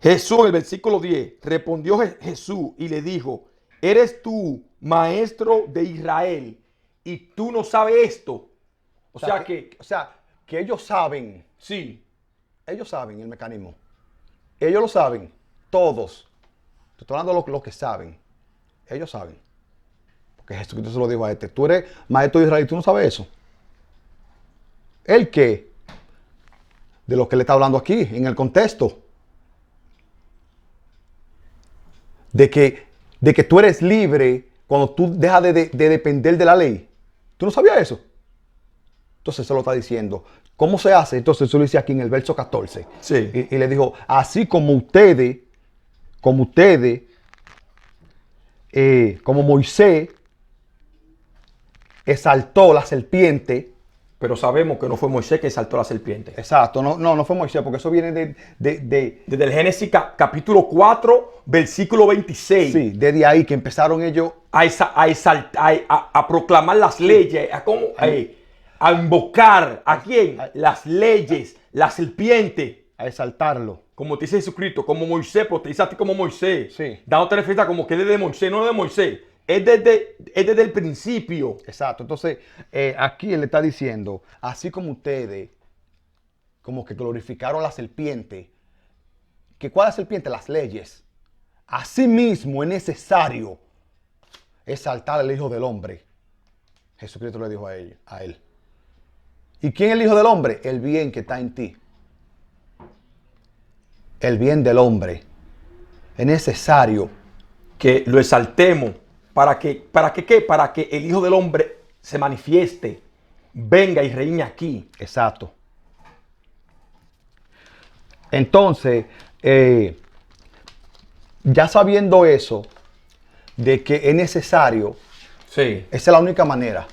Jesús en el versículo 10, respondió Jesús y le dijo, ¿eres tú maestro de Israel y tú no sabes esto? O sea que ellos saben. Sí. Ellos saben el mecanismo. Ellos lo saben. Todos. Te estoy hablando de los que saben. Ellos saben. Porque Jesucristo se lo dijo a este. Tú eres maestro de Israel y tú no sabes eso. ¿El qué? De lo que le está hablando aquí, en el contexto. De que tú eres libre cuando tú dejas de depender de la ley. ¿Tú no sabías eso? Entonces se lo está diciendo. ¿Cómo se hace? Entonces eso lo dice aquí en el verso 14. Sí. Y le dijo, así como Moisés exaltó la serpiente. Pero sabemos que no fue Moisés que saltó la serpiente. Exacto, no fue Moisés, porque eso viene desde el Génesis capítulo 4, versículo 26. Sí, desde ahí que empezaron ellos a proclamar las leyes, a invocar ¿a quién? Las leyes, la serpiente. A exaltarlo. Como te dice Jesucristo, como Moisés, pero te dice a ti como Moisés. Sí. Dándote referencia como que es de Moisés, no de Moisés. Es desde el principio. Exacto. Entonces, aquí él le está diciendo, así como ustedes, como que glorificaron a la serpiente, que ¿cuál es la serpiente? Las leyes. Asimismo es necesario exaltar al Hijo del Hombre. Jesucristo le dijo a él. ¿Y quién es el Hijo del Hombre? El bien que está en ti. El bien del hombre. Es necesario que lo exaltemos. ¿Para qué? Para que el Hijo del Hombre se manifieste, venga y reine aquí. Exacto. Entonces, ya sabiendo eso, de que es necesario, sí. Esa es la única manera.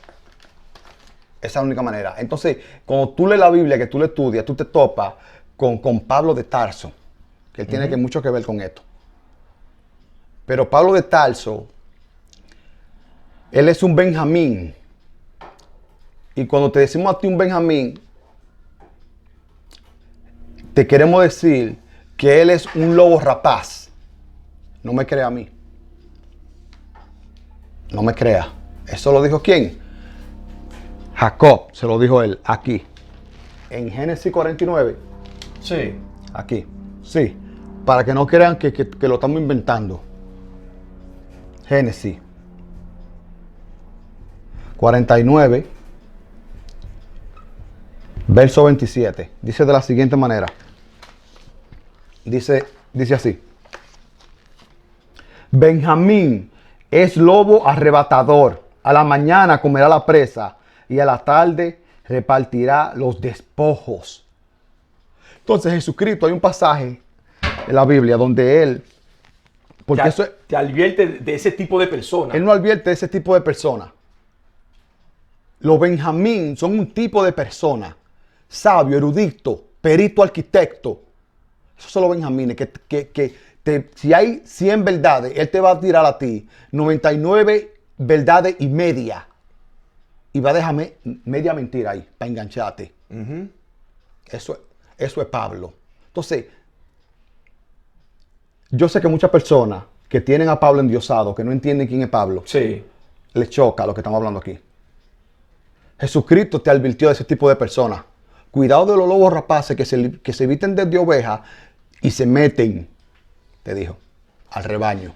Esa es la única manera. Entonces, cuando tú lees la Biblia, que tú la estudias, tú te topas con Pablo de Tarso, que él tiene mucho que ver con esto. Pero Pablo de Tarso, él es un Benjamín. Y cuando te decimos a ti un Benjamín, te queremos decir que él es un lobo rapaz. No me crea a mí. No me crea. ¿Eso lo dijo quién? Jacob, se lo dijo él aquí. En Génesis 49. Sí. Aquí. Sí. Para que no crean que lo estamos inventando. Génesis 49. Verso 27. Dice de la siguiente manera. Dice así. Benjamín es lobo arrebatador. A la mañana comerá la presa y a la tarde repartirá los despojos. Entonces Jesucristo, hay un pasaje en la Biblia donde él, porque te advierte de ese tipo de personas. Él no advierte de ese tipo de personas. Los Benjamín son un tipo de persona sabio, erudito, perito, arquitecto. Esos son los Benjamines si hay 100 verdades, él te va a tirar a ti 99 verdades y media. Y va a dejar media mentira ahí para engancharte. Eso es Pablo. Entonces, yo sé que muchas personas que tienen a Pablo endiosado, que no entienden quién es Pablo, sí, les choca lo que estamos hablando aquí. Jesucristo te advirtió de ese tipo de personas. Cuidado de los lobos rapaces que se visten de ovejas y se meten, te dijo, al rebaño.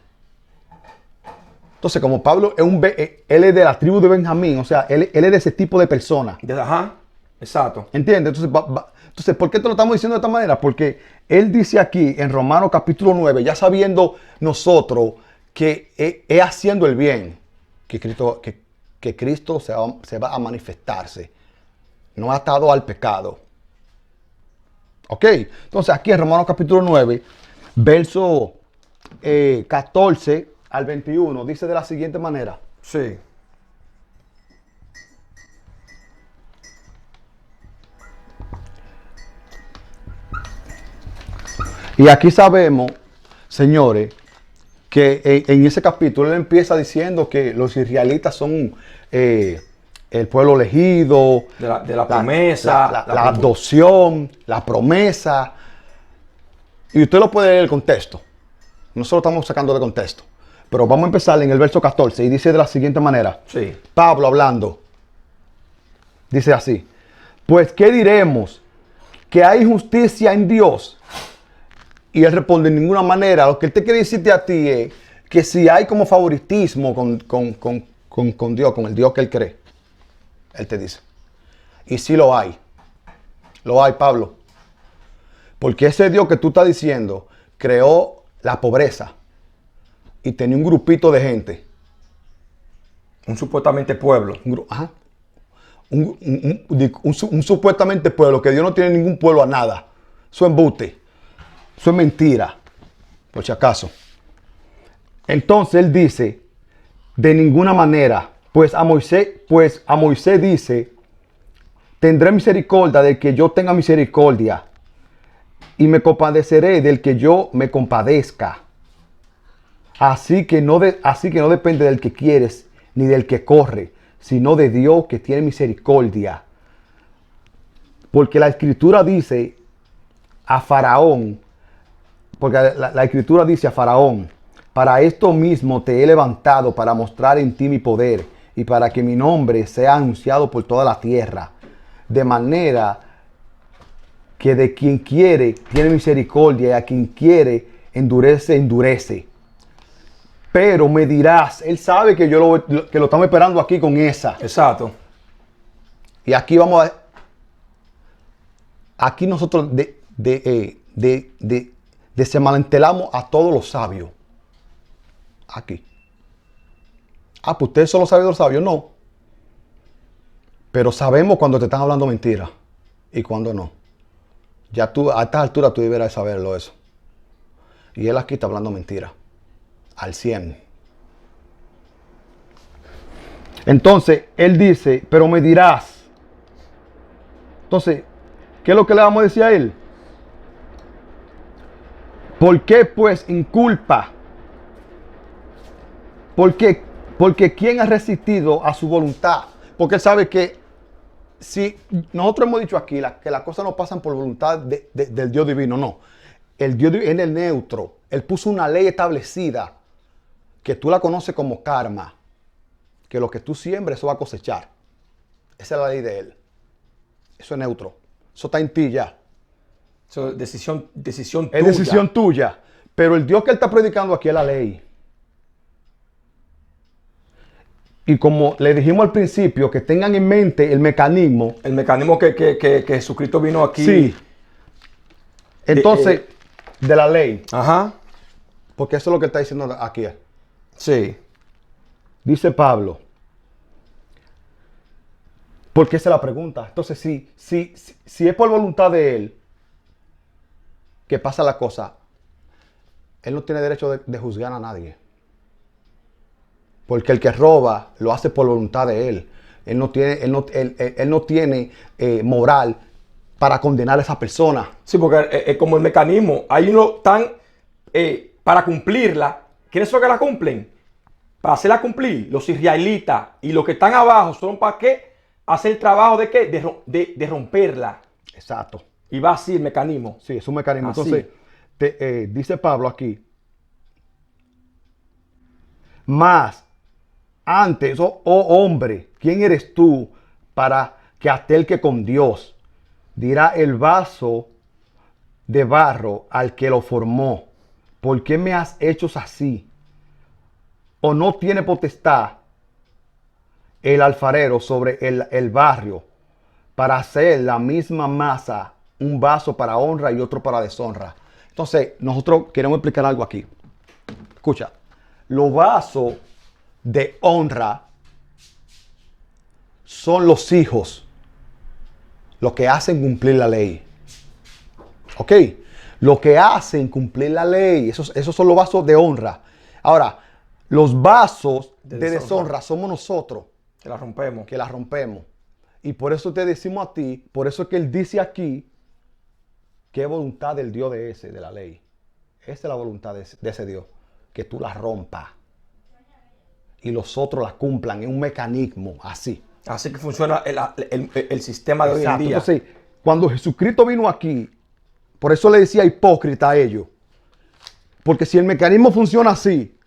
Entonces, como Pablo él es de la tribu de Benjamín, o sea, él es de ese tipo de persona. Ajá, exacto. ¿Entiendes? Entonces, ¿por qué te lo estamos diciendo de esta manera? Porque él dice aquí en Romanos capítulo 9, ya sabiendo nosotros que es haciendo el bien, que Cristo se va a manifestarse. No atado al pecado. ¿Ok? Entonces, aquí en Romanos capítulo 9, verso 14 al 21, dice de la siguiente manera. Sí. Y aquí sabemos, señores, que en ese capítulo él empieza diciendo que los israelitas son el pueblo elegido, de la promesa, la adopción, la promesa. Y usted lo puede leer en el contexto. Nosotros estamos sacando de contexto. Pero vamos a empezar en el verso 14 y dice de la siguiente manera. Sí. Pablo hablando. Dice así. Pues, ¿qué diremos? ¿Que hay justicia en Dios? Y él responde en ninguna manera. Lo que él te quiere decirte a ti es que si hay como favoritismo con Dios, con el Dios que él cree. Él te dice. Y sí lo hay. Lo hay, Pablo. Porque ese Dios que tú estás diciendo creó la pobreza. Y tenía un grupito de gente. Un supuestamente pueblo. Un supuestamente pueblo, que Dios no tiene ningún pueblo a nada. Eso es embuste. Eso es mentira. Por si acaso. Entonces él dice, de ninguna manera, pues a Moisés dice, tendré misericordia del que yo tenga misericordia, y me compadeceré del que yo me compadezca. Así que no depende del que quieres, ni del que corre, sino de Dios que tiene misericordia. Porque la Escritura dice a Faraón, la Escritura dice a Faraón, para esto mismo te he levantado para mostrar en ti mi poder y para que mi nombre sea anunciado por toda la tierra. De manera que de quien quiere tiene misericordia y a quien quiere endurece. Pero me dirás, él sabe que lo estamos esperando aquí con esa. Exacto. Y aquí aquí nosotros desmalentelamos a todos los sabios. Aquí. Pues ustedes son los sabios, no. Pero sabemos cuando te están hablando mentira y cuando no. Ya tú, a estas alturas tú deberás saberlo eso. Y él aquí está hablando mentira. Al 100. Entonces, él dice, pero me dirás. Entonces, ¿qué es lo que le vamos a decir a él? ¿Por qué pues inculpa? Porque ¿quién ha resistido a su voluntad? Porque él sabe que si nosotros hemos dicho aquí que las cosas no pasan por voluntad del Dios divino, no. El Dios divino es el neutro. Él puso una ley establecida que tú la conoces como karma. Que lo que tú siembres, eso va a cosechar. Esa es la ley de él. Eso es neutro. Eso está en ti ya. So, decisión tuya. Es decisión tuya. Pero el Dios que él está predicando aquí es la ley. Y como le dijimos al principio, que tengan en mente el mecanismo. El mecanismo que Jesucristo vino aquí. Sí. Entonces, de la ley. Ajá. Porque eso es lo que está diciendo aquí. Sí. Dice Pablo. Porque esa es la pregunta. Entonces, si es por voluntad de él que pasa la cosa, él no tiene derecho de juzgar a nadie. Porque el que roba lo hace por voluntad de él. Él no tiene moral para condenar a esa persona. Sí, porque como el mecanismo, hay uno tan para cumplirla. ¿Quiénes son los que la cumplen? Para hacerla cumplir, los israelitas y los que están abajo son para qué? Hacer el trabajo de qué? De romperla. Exacto. Y va así el mecanismo. Sí, es un mecanismo. Así. Entonces, dice Pablo aquí. Más, antes, oh hombre, ¿quién eres tú para que aquel que con Dios dirá el vaso de barro al que lo formó? ¿Por qué me has hecho así? ¿O no tiene potestad el alfarero sobre el barrio para hacer la misma masa, un vaso para honra y otro para deshonra? Entonces, nosotros queremos explicar algo aquí. Escucha, los vasos de honra son los hijos, los que hacen cumplir la ley. ¿Ok? Lo que hacen cumplir la ley, esos son los vasos de honra. Ahora, los vasos de deshonra somos nosotros. Que la rompemos. Que la rompemos. Y por eso te decimos a ti, por eso es que él dice aquí, que es voluntad del Dios de la ley. Esa es la voluntad de ese Dios, que tú la rompas. Y los otros la cumplan en un mecanismo así. Así que funciona el sistema de hoy en Exacto. día. Entonces, cuando Jesucristo vino aquí, por eso le decía hipócrita a ellos. Porque si el mecanismo funciona así,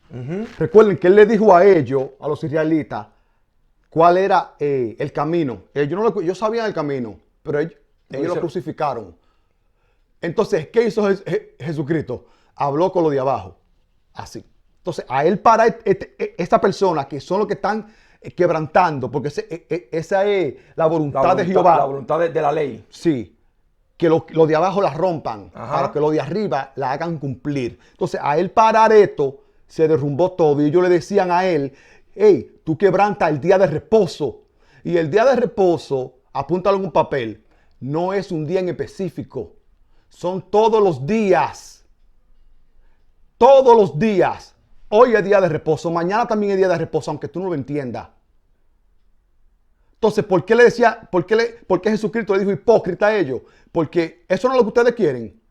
recuerden que él le dijo a ellos, a los israelitas, cuál era el camino. Ellos sabían el camino, pero ellos lo crucificaron. Entonces, ¿qué hizo Jesucristo? Habló con lo de abajo. Así. Entonces, a él para esta persona, que son los que están quebrantando, porque esa es la voluntad de Jehová. La voluntad de la ley. Sí. Que los de abajo la rompan, Ajá. para que los de arriba la hagan cumplir. Entonces, a él parar esto, se derrumbó todo. Y ellos le decían a él, hey, tú quebrantas el día de reposo. Y el día de reposo, apúntalo en un papel, no es un día en específico. Son todos los días. Todos los días. Hoy es día de reposo, mañana también es día de reposo, aunque tú no lo entiendas. Entonces, ¿por qué le decía, por qué Jesucristo le dijo hipócrita a ellos? Porque eso no es lo que ustedes quieren.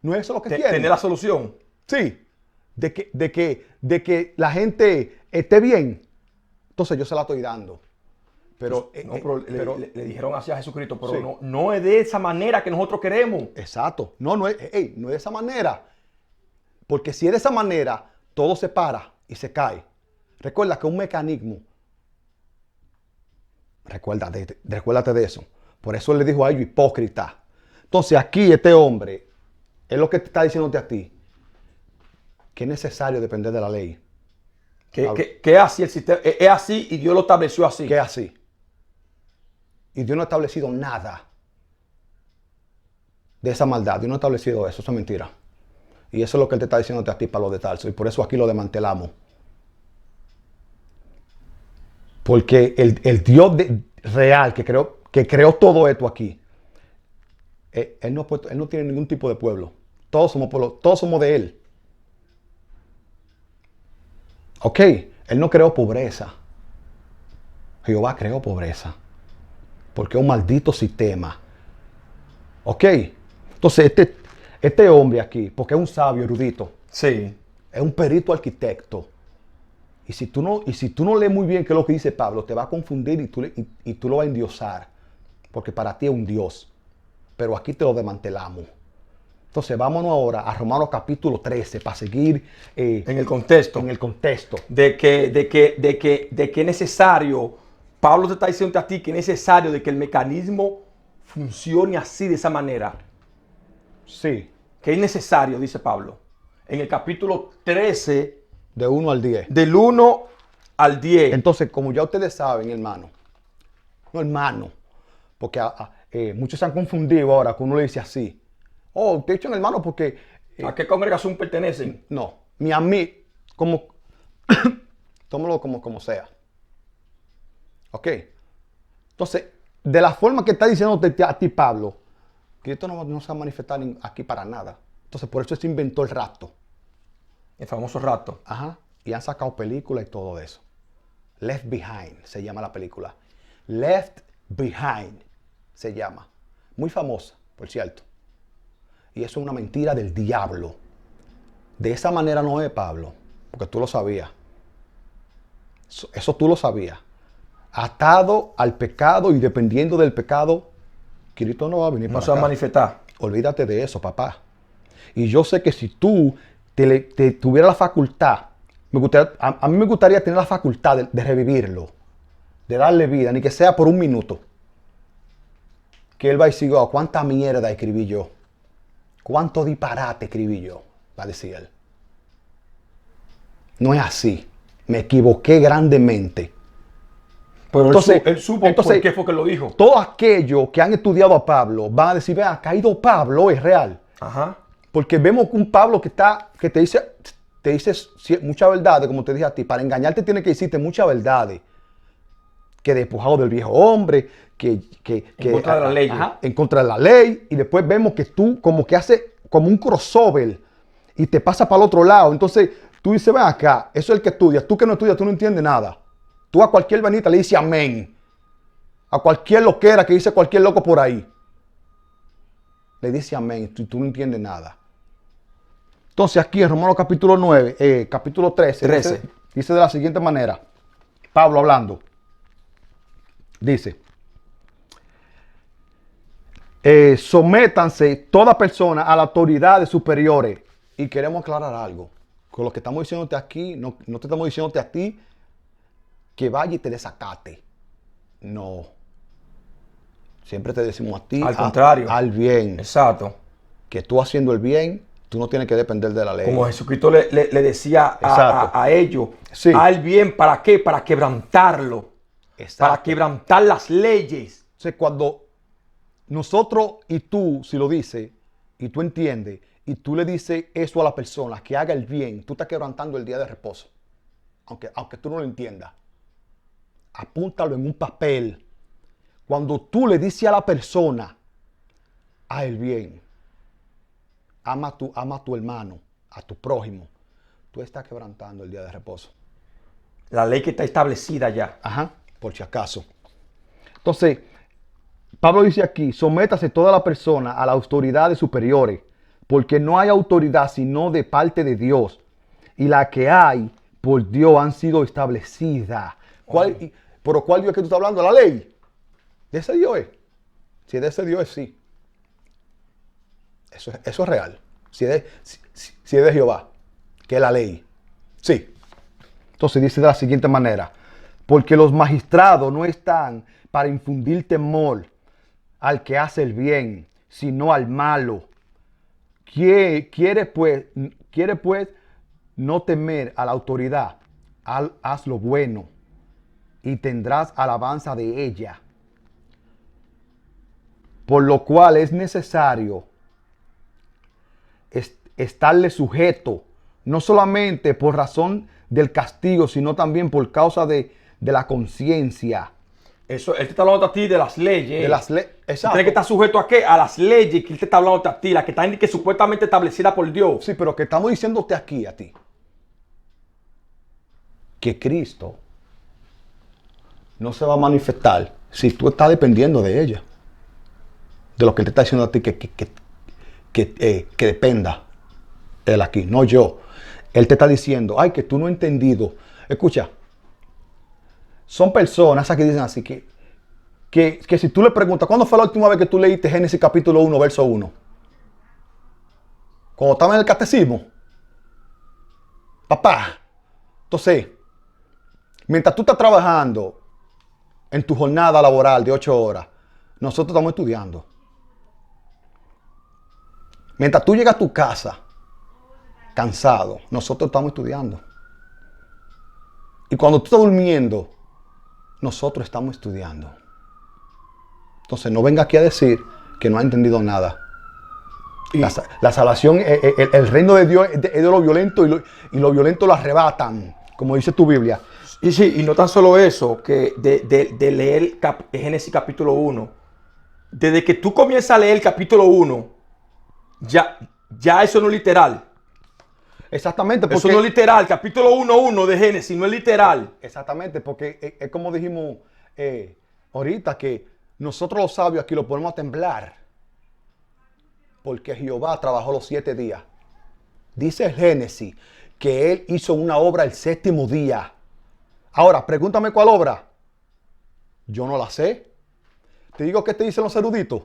No es eso lo que quieren. Tener la solución. Sí. De que la gente esté bien. Entonces yo se la estoy dando. Pero, le dijeron así a Jesucristo, pero Sí. no es de esa manera que nosotros queremos. Exacto. No es de esa manera. Porque si es de esa manera, todo se para y se cae. Recuerda que un mecanismo. Recuérdate de eso. Por eso él le dijo a ellos hipócrita. Entonces aquí este hombre es lo que te está diciéndote a ti. Que es necesario depender de la ley. Que es así el sistema. Es así y Dios lo estableció así. Que es así. Y Dios no ha establecido nada de esa maldad. Dios no ha establecido eso. Eso es mentira. Y eso es lo que él te está diciéndote a ti para los de Tarso. Y por eso aquí lo desmantelamos. Porque el Dios real que creó todo esto aquí, él no tiene ningún tipo de pueblo. Todos somos pueblo, todos somos de él. Ok, él no creó pobreza. Jehová creó pobreza. Porque es un maldito sistema. Ok, entonces este hombre aquí, porque es un sabio erudito. Sí. Es un perito arquitecto. Y si tú no lees muy bien qué es lo que dice Pablo, te va a confundir y tú lo vas a endiosar. Porque para ti es un Dios. Pero aquí te lo desmantelamos. Entonces vámonos ahora a Romanos capítulo 13 para seguir en el contexto. En el contexto. De que es necesario, Pablo te está diciendo a ti que es necesario de que el mecanismo funcione así, de esa manera. Sí. Que es necesario, dice Pablo. En el capítulo 13. De 1 al 10. Del 1 al 10. Entonces, como ya ustedes saben, hermano. No, hermano. Porque muchos se han confundido ahora que uno le dice así. Oh, te he dicho en hermano porque... ¿A qué congregación pertenecen? No, ni a mí, tómalo como sea. ¿Ok? Entonces, de la forma que está diciéndote a ti, Pablo, que esto no se va a manifestar aquí para nada. Entonces, por eso se inventó el rapto. El famoso rapto. Ajá. Y han sacado películas y todo eso. Left Behind se llama la película. Left Behind se llama. Muy famosa, por cierto. Y eso es una mentira del diablo. De esa manera no es, Pablo. Porque tú lo sabías. Eso tú lo sabías. Atado al pecado y dependiendo del pecado, Cristo no va a venir para acá. No se va a manifestar. Olvídate de eso, papá. Y yo sé que si tú te tuviera la facultad, a mí me gustaría tener la facultad de revivirlo, de darle vida, ni que sea por un minuto. Que él va a decir, oh, cuánta mierda escribí yo. Cuánto disparate escribí yo, va a decir él. No es así. Me equivoqué grandemente. Pero Entonces, él supo por qué fue que lo dijo. Todos aquellos que han estudiado a Pablo van a decir, vea, ha caído Pablo, es real. Ajá. Porque vemos un Pablo que te dice muchas verdades, como te dije a ti. Para engañarte tiene que decirte muchas verdades. Que despojado del viejo hombre, que en contra de la ley. En contra de la ley. Y después vemos que tú como que haces como un crossover y te pasa para el otro lado. Entonces tú dices, ven acá, eso es el que estudia. Tú que no estudias, tú no entiendes nada. Tú a cualquier vanita le dices amén. A cualquier loquera que dice cualquier loco por ahí. Le dice amén. Tú no entiendes nada. Entonces aquí en Romanos capítulo 9, capítulo 13. Dice de la siguiente manera. Pablo hablando. Dice. Sométanse toda persona a la autoridad de superiores. Y queremos aclarar algo. Con lo que estamos diciéndote aquí, no te estamos diciéndote a ti que vaya y te desacate. No. Siempre te decimos a ti. Al contrario. Al bien. Exacto. Que tú haciendo el bien, tú no tienes que depender de la ley. Como Jesucristo le decía a ellos. Sí. Al bien, ¿para qué? Para quebrantarlo. Exacto. Para quebrantar las leyes. O sea, cuando nosotros y tú, si lo dices, y tú entiendes, y tú le dices eso a la persona, que haga el bien, tú estás quebrantando el día de reposo. Aunque tú no lo entiendas. Apúntalo en un papel. Cuando tú le dices a la persona, haz el bien, ama a tu hermano, a tu prójimo, tú estás quebrantando el día de reposo. La ley que está establecida ya. Ajá, por si acaso. Entonces, Pablo dice aquí, sométase toda la persona a las autoridades superiores, porque no hay autoridad sino de parte de Dios, y la que hay por Dios han sido establecidas. ¿Pero cuál Dios es que tú estás hablando? ¿La ley? ¿De ese Dios es? Si es de ese Dios es, sí. Eso es real. Si es de Jehová, que es la ley. Sí. Entonces dice de la siguiente manera. Porque los magistrados no están para infundir temor al que hace el bien, sino al malo. Quiere pues no temer a la autoridad. Haz lo bueno y tendrás alabanza de ella. Por lo cual es necesario estarle sujeto, no solamente por razón del castigo, sino también por causa de la conciencia. Eso, él te está hablando a ti de las leyes. De las leyes, exacto. Tiene que estar sujeto a qué? A las leyes que él te está hablando a ti, las que están supuestamente establecidas por Dios. Sí, pero que estamos diciéndote aquí a ti, que Cristo no se va a manifestar si tú estás dependiendo de ella. De lo que él te está diciendo a ti que dependa él aquí, no yo. Él te está diciendo, ay, que tú no has entendido Escucha, son personas que dicen así que si tú le preguntas, ¿cuándo fue la última vez que tú leíste Génesis capítulo 1, verso 1? Cuando estaba en el catecismo. Papá, entonces, mientras tú estás trabajando en tu jornada laboral de 8 horas, nosotros estamos estudiando. Mientras tú llegas a tu casa cansado, nosotros estamos estudiando. Y cuando tú estás durmiendo, nosotros estamos estudiando. Entonces no venga aquí a decir que no ha entendido nada. La salvación, el reino de Dios es de lo violento y lo violento lo arrebatan, como dice tu Biblia. Y sí, y no tan solo eso, que de leer Génesis capítulo 1, desde que tú comienzas a leer el capítulo 1, ya eso no es literal. Exactamente. Porque, eso no es literal, capítulo 1.1 de Génesis, no es literal. Exactamente, porque es como dijimos ahorita, que nosotros los sabios aquí lo ponemos a temblar. Porque Jehová trabajó los 7 días. Dice el Génesis que Él hizo una obra el 7º día. Ahora, pregúntame cuál obra. Yo no la sé. Te digo qué te dicen los eruditos.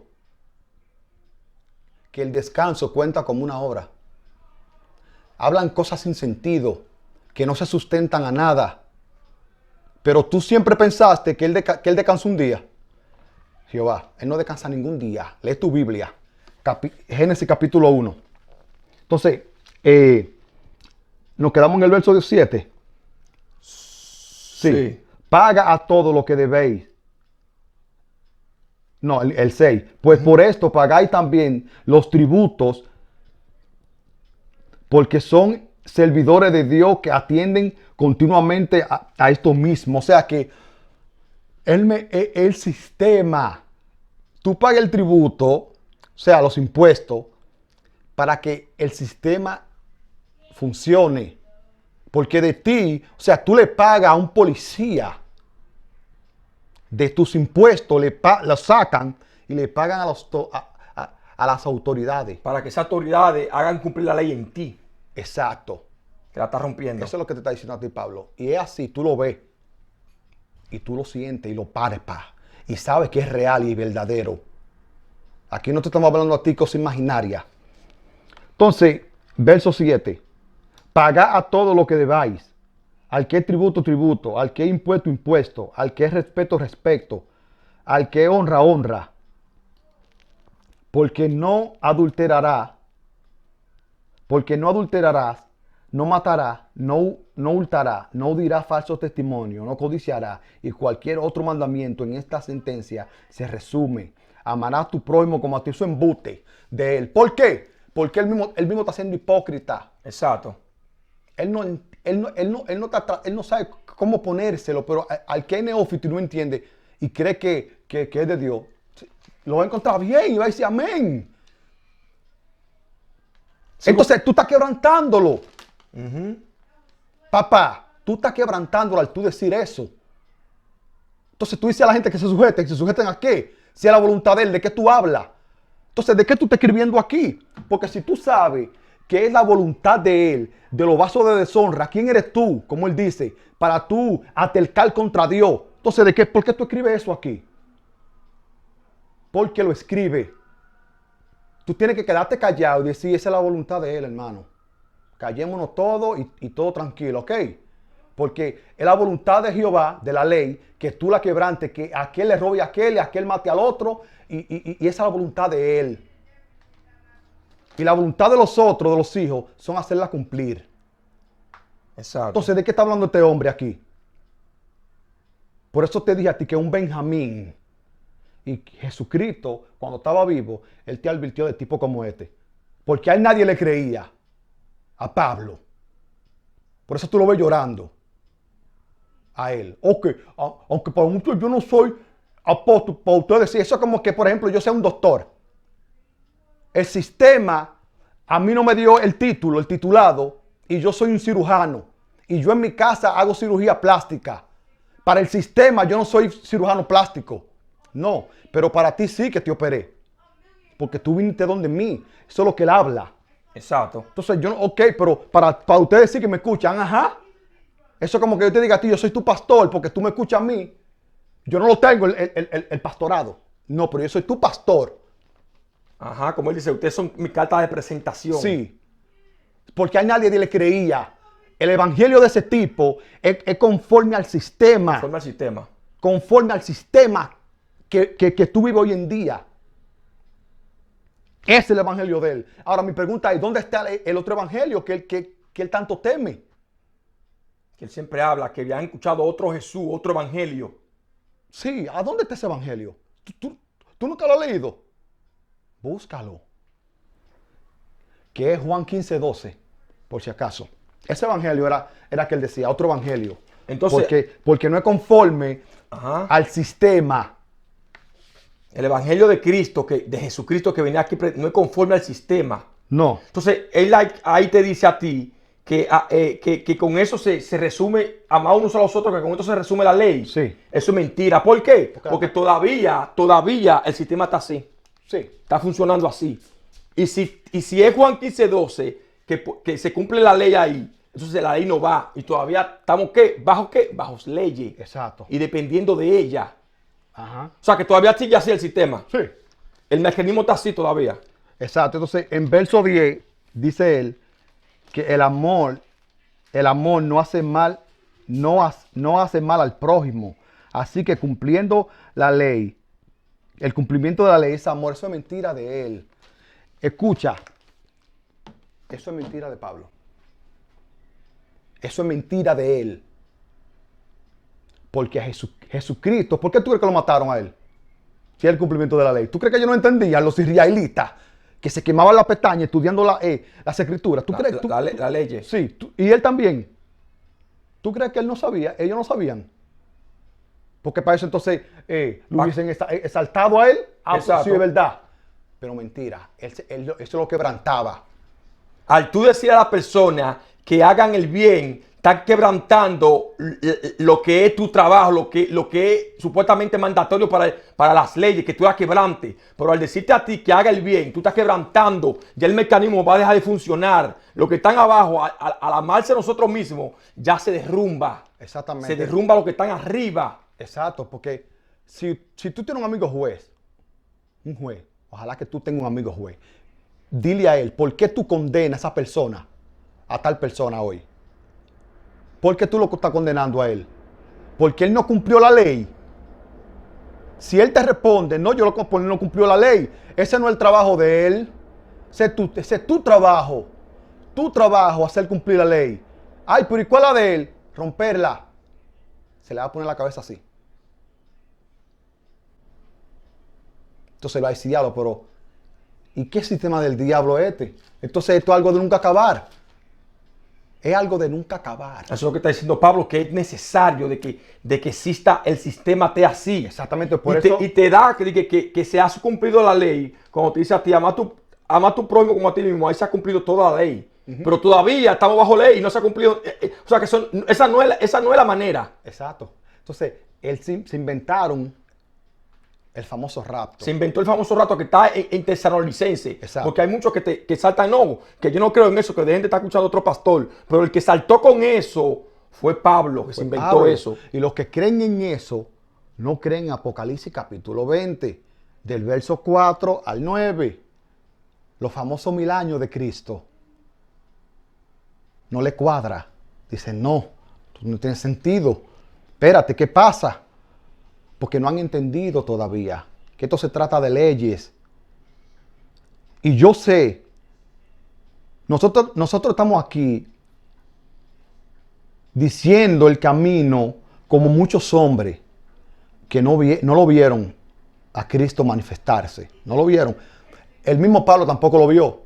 Que el descanso cuenta como una obra. Hablan cosas sin sentido, que no se sustentan a nada. Pero tú siempre pensaste que él descansó un día. Jehová, Él no descansa ningún día. Lee tu Biblia. Génesis capítulo 1. Entonces, nos quedamos en el verso 7. Sí. Paga a todo lo que debéis. No, el 6. Pues por esto pagáis también los tributos, porque son servidores de Dios que atienden continuamente a esto mismo. O sea que el sistema, tú pagas el tributo, o sea, los impuestos, para que el sistema funcione. Porque de ti, o sea, tú le pagas a un policía, de tus impuestos lo sacan y le pagan a las autoridades. Para que esas autoridades hagan cumplir la ley en ti. Exacto. Que la está rompiendo. Eso es lo que te está diciendo a ti, Pablo. Y es así, tú lo ves. Y tú lo sientes y lo palpas. Y sabes que es real y verdadero. Aquí no te estamos hablando a ti cosas imaginarias. Entonces, verso 7. Pagad a todo lo que debáis. Al que es tributo, tributo. Al que es impuesto, impuesto. Al que es respeto, respeto. Al que es honra, honra. Porque no adulterarás, no matarás, no hurtarás, no dirás falso testimonio, no codiciarás, y cualquier otro mandamiento en esta sentencia se resume. Amarás a tu prójimo como a ti, eso embute de él. ¿Por qué? Porque él mismo está siendo hipócrita. Exacto. Él no sabe cómo ponérselo, pero al que es neófito y no entiende y cree que es de Dios, lo va a encontrar bien y va a decir amén. Sí, entonces tú estás quebrantándolo. Papá, tú estás quebrantándolo al tú decir eso. Entonces tú dices a la gente que se sujeten a qué? Si a la voluntad de Él, ¿de qué tú hablas? Entonces, ¿de qué tú estás escribiendo aquí? Porque si tú sabes que es la voluntad de Él, de los vasos de deshonra, ¿quién eres tú? Como Él dice, para tú atercar contra Dios. Entonces, ¿por qué tú escribes eso aquí? Porque lo escribe. Tú tienes que quedarte callado y decir, esa es la voluntad de Él, hermano. Callémonos todos y todo tranquilo, ¿ok? Porque es la voluntad de Jehová, de la ley, que tú la quebrantes, que aquel le robe a aquel y aquel mate al otro, y esa es la voluntad de Él. Y la voluntad de los otros, de los hijos, son hacerla cumplir. Exacto. Entonces, ¿de qué está hablando este hombre aquí? Por eso te dije a ti que un Benjamín, y Jesucristo, cuando estaba vivo, Él te advirtió de tipo como este. Porque a él nadie le creía. A Pablo. Por eso tú lo ves llorando. A él. Aunque para muchos yo no soy apóstol, para ustedes sí. Eso es como que, por ejemplo, yo sea un doctor. El sistema a mí no me dio el título, el titulado, y yo soy un cirujano. Y yo en mi casa hago cirugía plástica. Para el sistema yo no soy cirujano plástico. No, pero para ti sí que te operé. Porque tú viniste donde mí. Eso es lo que Él habla. Exacto. Entonces yo no, ok, pero para ustedes sí que me escuchan, ajá. Eso es como que yo te diga a ti, yo soy tu pastor porque tú me escuchas a mí. Yo no lo tengo el pastorado. No, pero yo soy tu pastor. Ajá, como él dice, ustedes son mi carta de presentación. Sí. Porque a nadie le creía. El evangelio de ese tipo es conforme al sistema. Conforme al sistema. Conforme al sistema que tú vives hoy en día. Es el evangelio de él. Ahora mi pregunta es, ¿dónde está el otro evangelio que él tanto teme? Que él siempre habla, que habían escuchado otro Jesús, otro evangelio. Sí, ¿a dónde está ese evangelio? ¿Tú nunca lo has leído? Búscalo. Que es Juan 15:12, por si acaso. Ese evangelio era que él decía, otro evangelio. Entonces, porque no es conforme ajá, al sistema. el evangelio de Cristo, de Jesucristo que venía aquí, no es conforme al sistema. No. Entonces, él ahí te dice a ti que con eso se resume, amar unos a los otros, que con esto se resume la ley. Sí. Eso es mentira. ¿Por qué? Porque todavía el sistema está así. Sí. Está funcionando así. Y si es Juan 15:12, que se cumple la ley ahí, entonces la ley no va. Y todavía estamos, ¿qué? ¿Bajo qué? Bajo leyes. Exacto. Y dependiendo de ella. Ajá. O sea, que todavía sigue así el sistema. Sí. El mecanismo está así todavía. Exacto. Entonces, en verso 10, dice él que el amor no hace mal, no hace mal al prójimo. Así que cumpliendo la ley, el cumplimiento de la ley es amor. Eso es mentira de él. Escucha, eso es mentira de Pablo. Eso es mentira de él. Porque a Jesucristo, ¿por qué tú crees que lo mataron a él? Si es el cumplimiento de la ley. ¿Tú crees que ellos no entendían, los israelitas, que se quemaban la pestaña estudiando las escrituras? ¿Tú crees? La ley. Sí, y él también. ¿Tú crees que él no sabía? Ellos no sabían. Porque para eso entonces lo hubiesen exaltado a él. Ah, pues sí, es verdad. Pero mentira. Eso lo quebrantaba. Al tú decir a la persona que hagan el bien, están quebrantando lo que es tu trabajo, lo que es supuestamente mandatorio para las leyes, que tú la quebrantes. Pero al decirte a ti que haga el bien, tú estás quebrantando, ya el mecanismo va a dejar de funcionar. Lo que están abajo, al amarse nosotros mismos, ya se derrumba. Exactamente. Se derrumba lo que están arriba. Exacto, porque si tú tienes un amigo juez, ojalá que tú tengas un amigo juez, dile a él, ¿por qué tú condenas a esa persona, a tal persona hoy? ¿Por qué tú lo estás condenando a él? Porque él no cumplió la ley. Si él te responde, no, yo no cumplió la ley, ese no es el trabajo de él. Ese es tu trabajo. Tu trabajo, hacer cumplir la ley. Ay, pero ¿y cuál es la de él? Romperla. Se le va a poner la cabeza así. Entonces lo ha decir, diablo, pero ¿y qué sistema del diablo es este? Entonces esto es algo de nunca acabar. Es algo de nunca acabar. Eso es lo que está diciendo Pablo, que es necesario de que exista el sistema T así. Exactamente, por eso. eso. Y te da que se ha cumplido la ley. Cuando te dice a ti, ama a tu prójimo como a ti mismo, ahí se ha cumplido toda la ley. Pero todavía estamos bajo ley y no se ha cumplido. O sea, que esa no es la manera. Exacto. Entonces, se inventaron el famoso rapto. Se inventó el famoso rapto que está en Tesalonicense. Exacto. Porque hay muchos que saltan, no, que yo no creo en eso, que dejen de estar escuchando a otro pastor. Pero el que saltó con eso fue Pablo, que se inventó Pablo. eso. Y los que creen en eso, no creen en Apocalipsis capítulo 20, del verso 4 al 9. Los famosos 1000 años de Cristo. No le cuadra. Dicen, no tiene sentido. Espérate, ¿qué pasa? Porque no han entendido todavía que esto se trata de leyes. Y yo sé, nosotros estamos aquí diciendo el camino como muchos hombres que no lo vieron a Cristo manifestarse. No lo vieron. El mismo Pablo tampoco lo vio.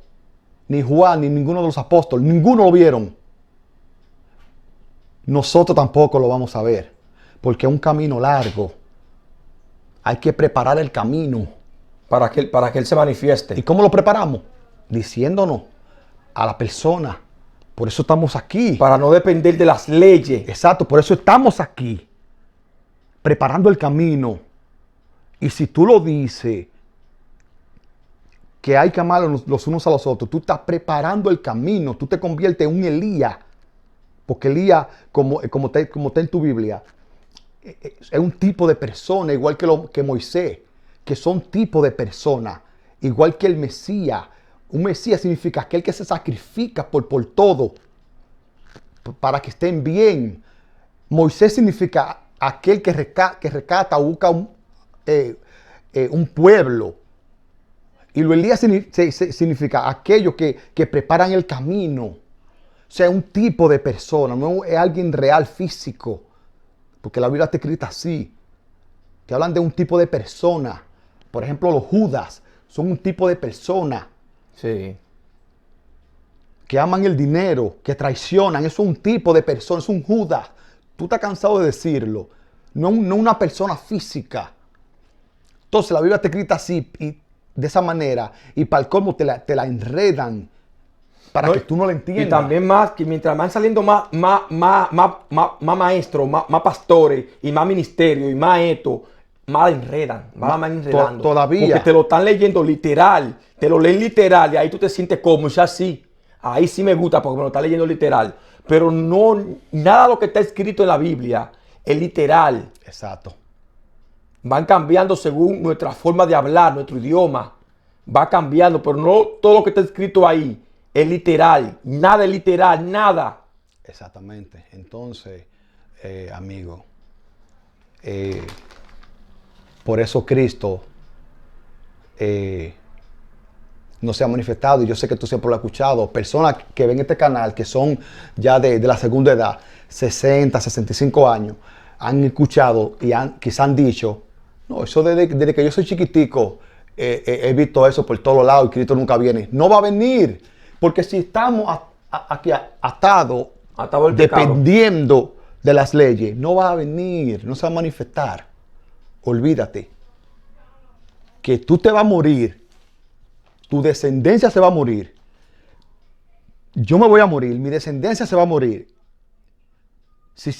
Ni Juan, ni ninguno de los apóstoles. Ninguno lo vieron. Nosotros tampoco lo vamos a ver. Porque es un camino largo. Hay que preparar el camino. Para que Él se manifieste. ¿Y cómo lo preparamos? Diciéndonos a la persona. Por eso estamos aquí. Para no depender de las leyes. Exacto, por eso estamos aquí. Preparando el camino. Y si tú lo dices, que hay que amar los unos a los otros, tú estás preparando el camino. Tú te conviertes en un Elías Porque Elías, como está en tu Biblia, es un tipo de persona, igual que Moisés, que son tipos de personas, igual que el Mesías. Un Mesías significa aquel que se sacrifica por todo, para que estén bien. Moisés significa aquel que rescata, busca un pueblo. Y lo Elías significa aquellos que preparan el camino. O sea, un tipo de persona, no es alguien real, físico. Porque la Biblia está escrita así. Te hablan de un tipo de persona. Por ejemplo, los Judas son un tipo de persona. Sí. Que aman el dinero, que traicionan. Eso es un tipo de persona, es un Judas. Tú estás cansado de decirlo. No una persona física. Entonces la Biblia está escrita así, y de esa manera. Y para el colmo te la enredan para que tú no la entiendas. Y también más, que mientras van saliendo más maestros, más pastores, y más ministerios, y más esto, más enredan, más enredando. Todavía. Porque te lo están leyendo literal, te lo leen literal, y ahí tú te sientes cómodo, y así. Ahí sí me gusta porque me lo está leyendo literal. Pero no, nada de lo que está escrito en la Biblia es literal. Exacto. Van cambiando según nuestra forma de hablar, nuestro idioma. Va cambiando, pero no todo lo que está escrito ahí es literal. Nada es literal, nada. Exactamente. Entonces, amigo, por eso Cristo no se ha manifestado. Y yo sé que tú siempre lo has escuchado. Personas que ven este canal, que son ya de la segunda edad, 60, 65 años, han escuchado y quizás han dicho, no, eso desde que yo soy chiquitico, he visto eso por todos lados y Cristo nunca viene. No va a venir, porque si estamos aquí atados, dependiendo de las leyes, no va a venir, no se va a manifestar. Olvídate que tú te vas a morir, tu descendencia se va a morir, yo me voy a morir, mi descendencia se va a morir. Si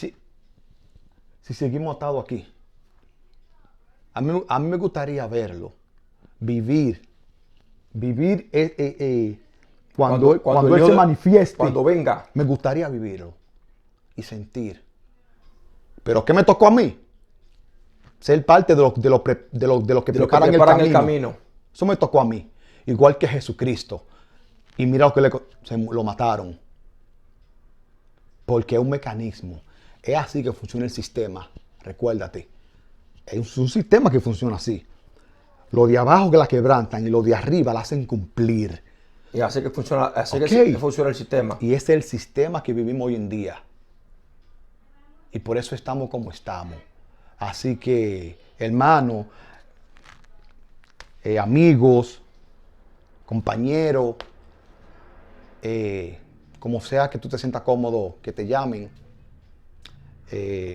seguimos atados aquí. A mí me gustaría verlo, vivir cuando Él se manifieste. Cuando venga. Me gustaría vivirlo y sentir. ¿Pero qué me tocó a mí? Ser parte de los que preparan el camino. Eso me tocó a mí, igual que Jesucristo. Y mira lo que lo mataron. Porque es un mecanismo. Es así que funciona el sistema. Recuérdate. Es un sistema que funciona así. Lo de abajo que la quebrantan y lo de arriba la hacen cumplir. Y así que funciona, que funciona el sistema. Y ese es el sistema que vivimos hoy en día. Y por eso estamos como estamos. Así que, hermano, amigos, compañeros, como sea que tú te sientas cómodo, que te llamen.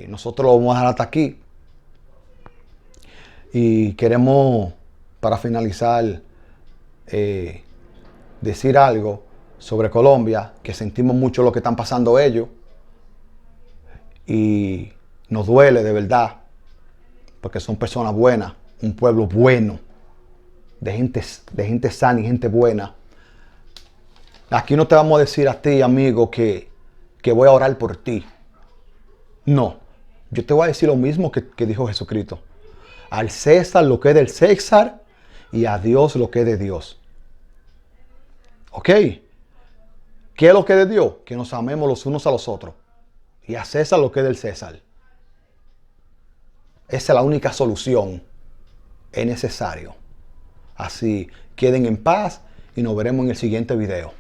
Nosotros lo vamos a dejar hasta aquí. Y queremos, para finalizar, decir algo sobre Colombia, que sentimos mucho lo que están pasando ellos. Y nos duele de verdad, porque son personas buenas, un pueblo bueno, de gente sana y gente buena. Aquí no te vamos a decir a ti, amigo, que voy a orar por ti. No, yo te voy a decir lo mismo que dijo Jesucristo. Al César lo que es del César y a Dios lo que es de Dios. ¿Ok? ¿Qué es lo que es de Dios? Que nos amemos los unos a los otros. Y a César lo que es del César. Esa es la única solución. Es necesario. Así, queden en paz y nos veremos en el siguiente video.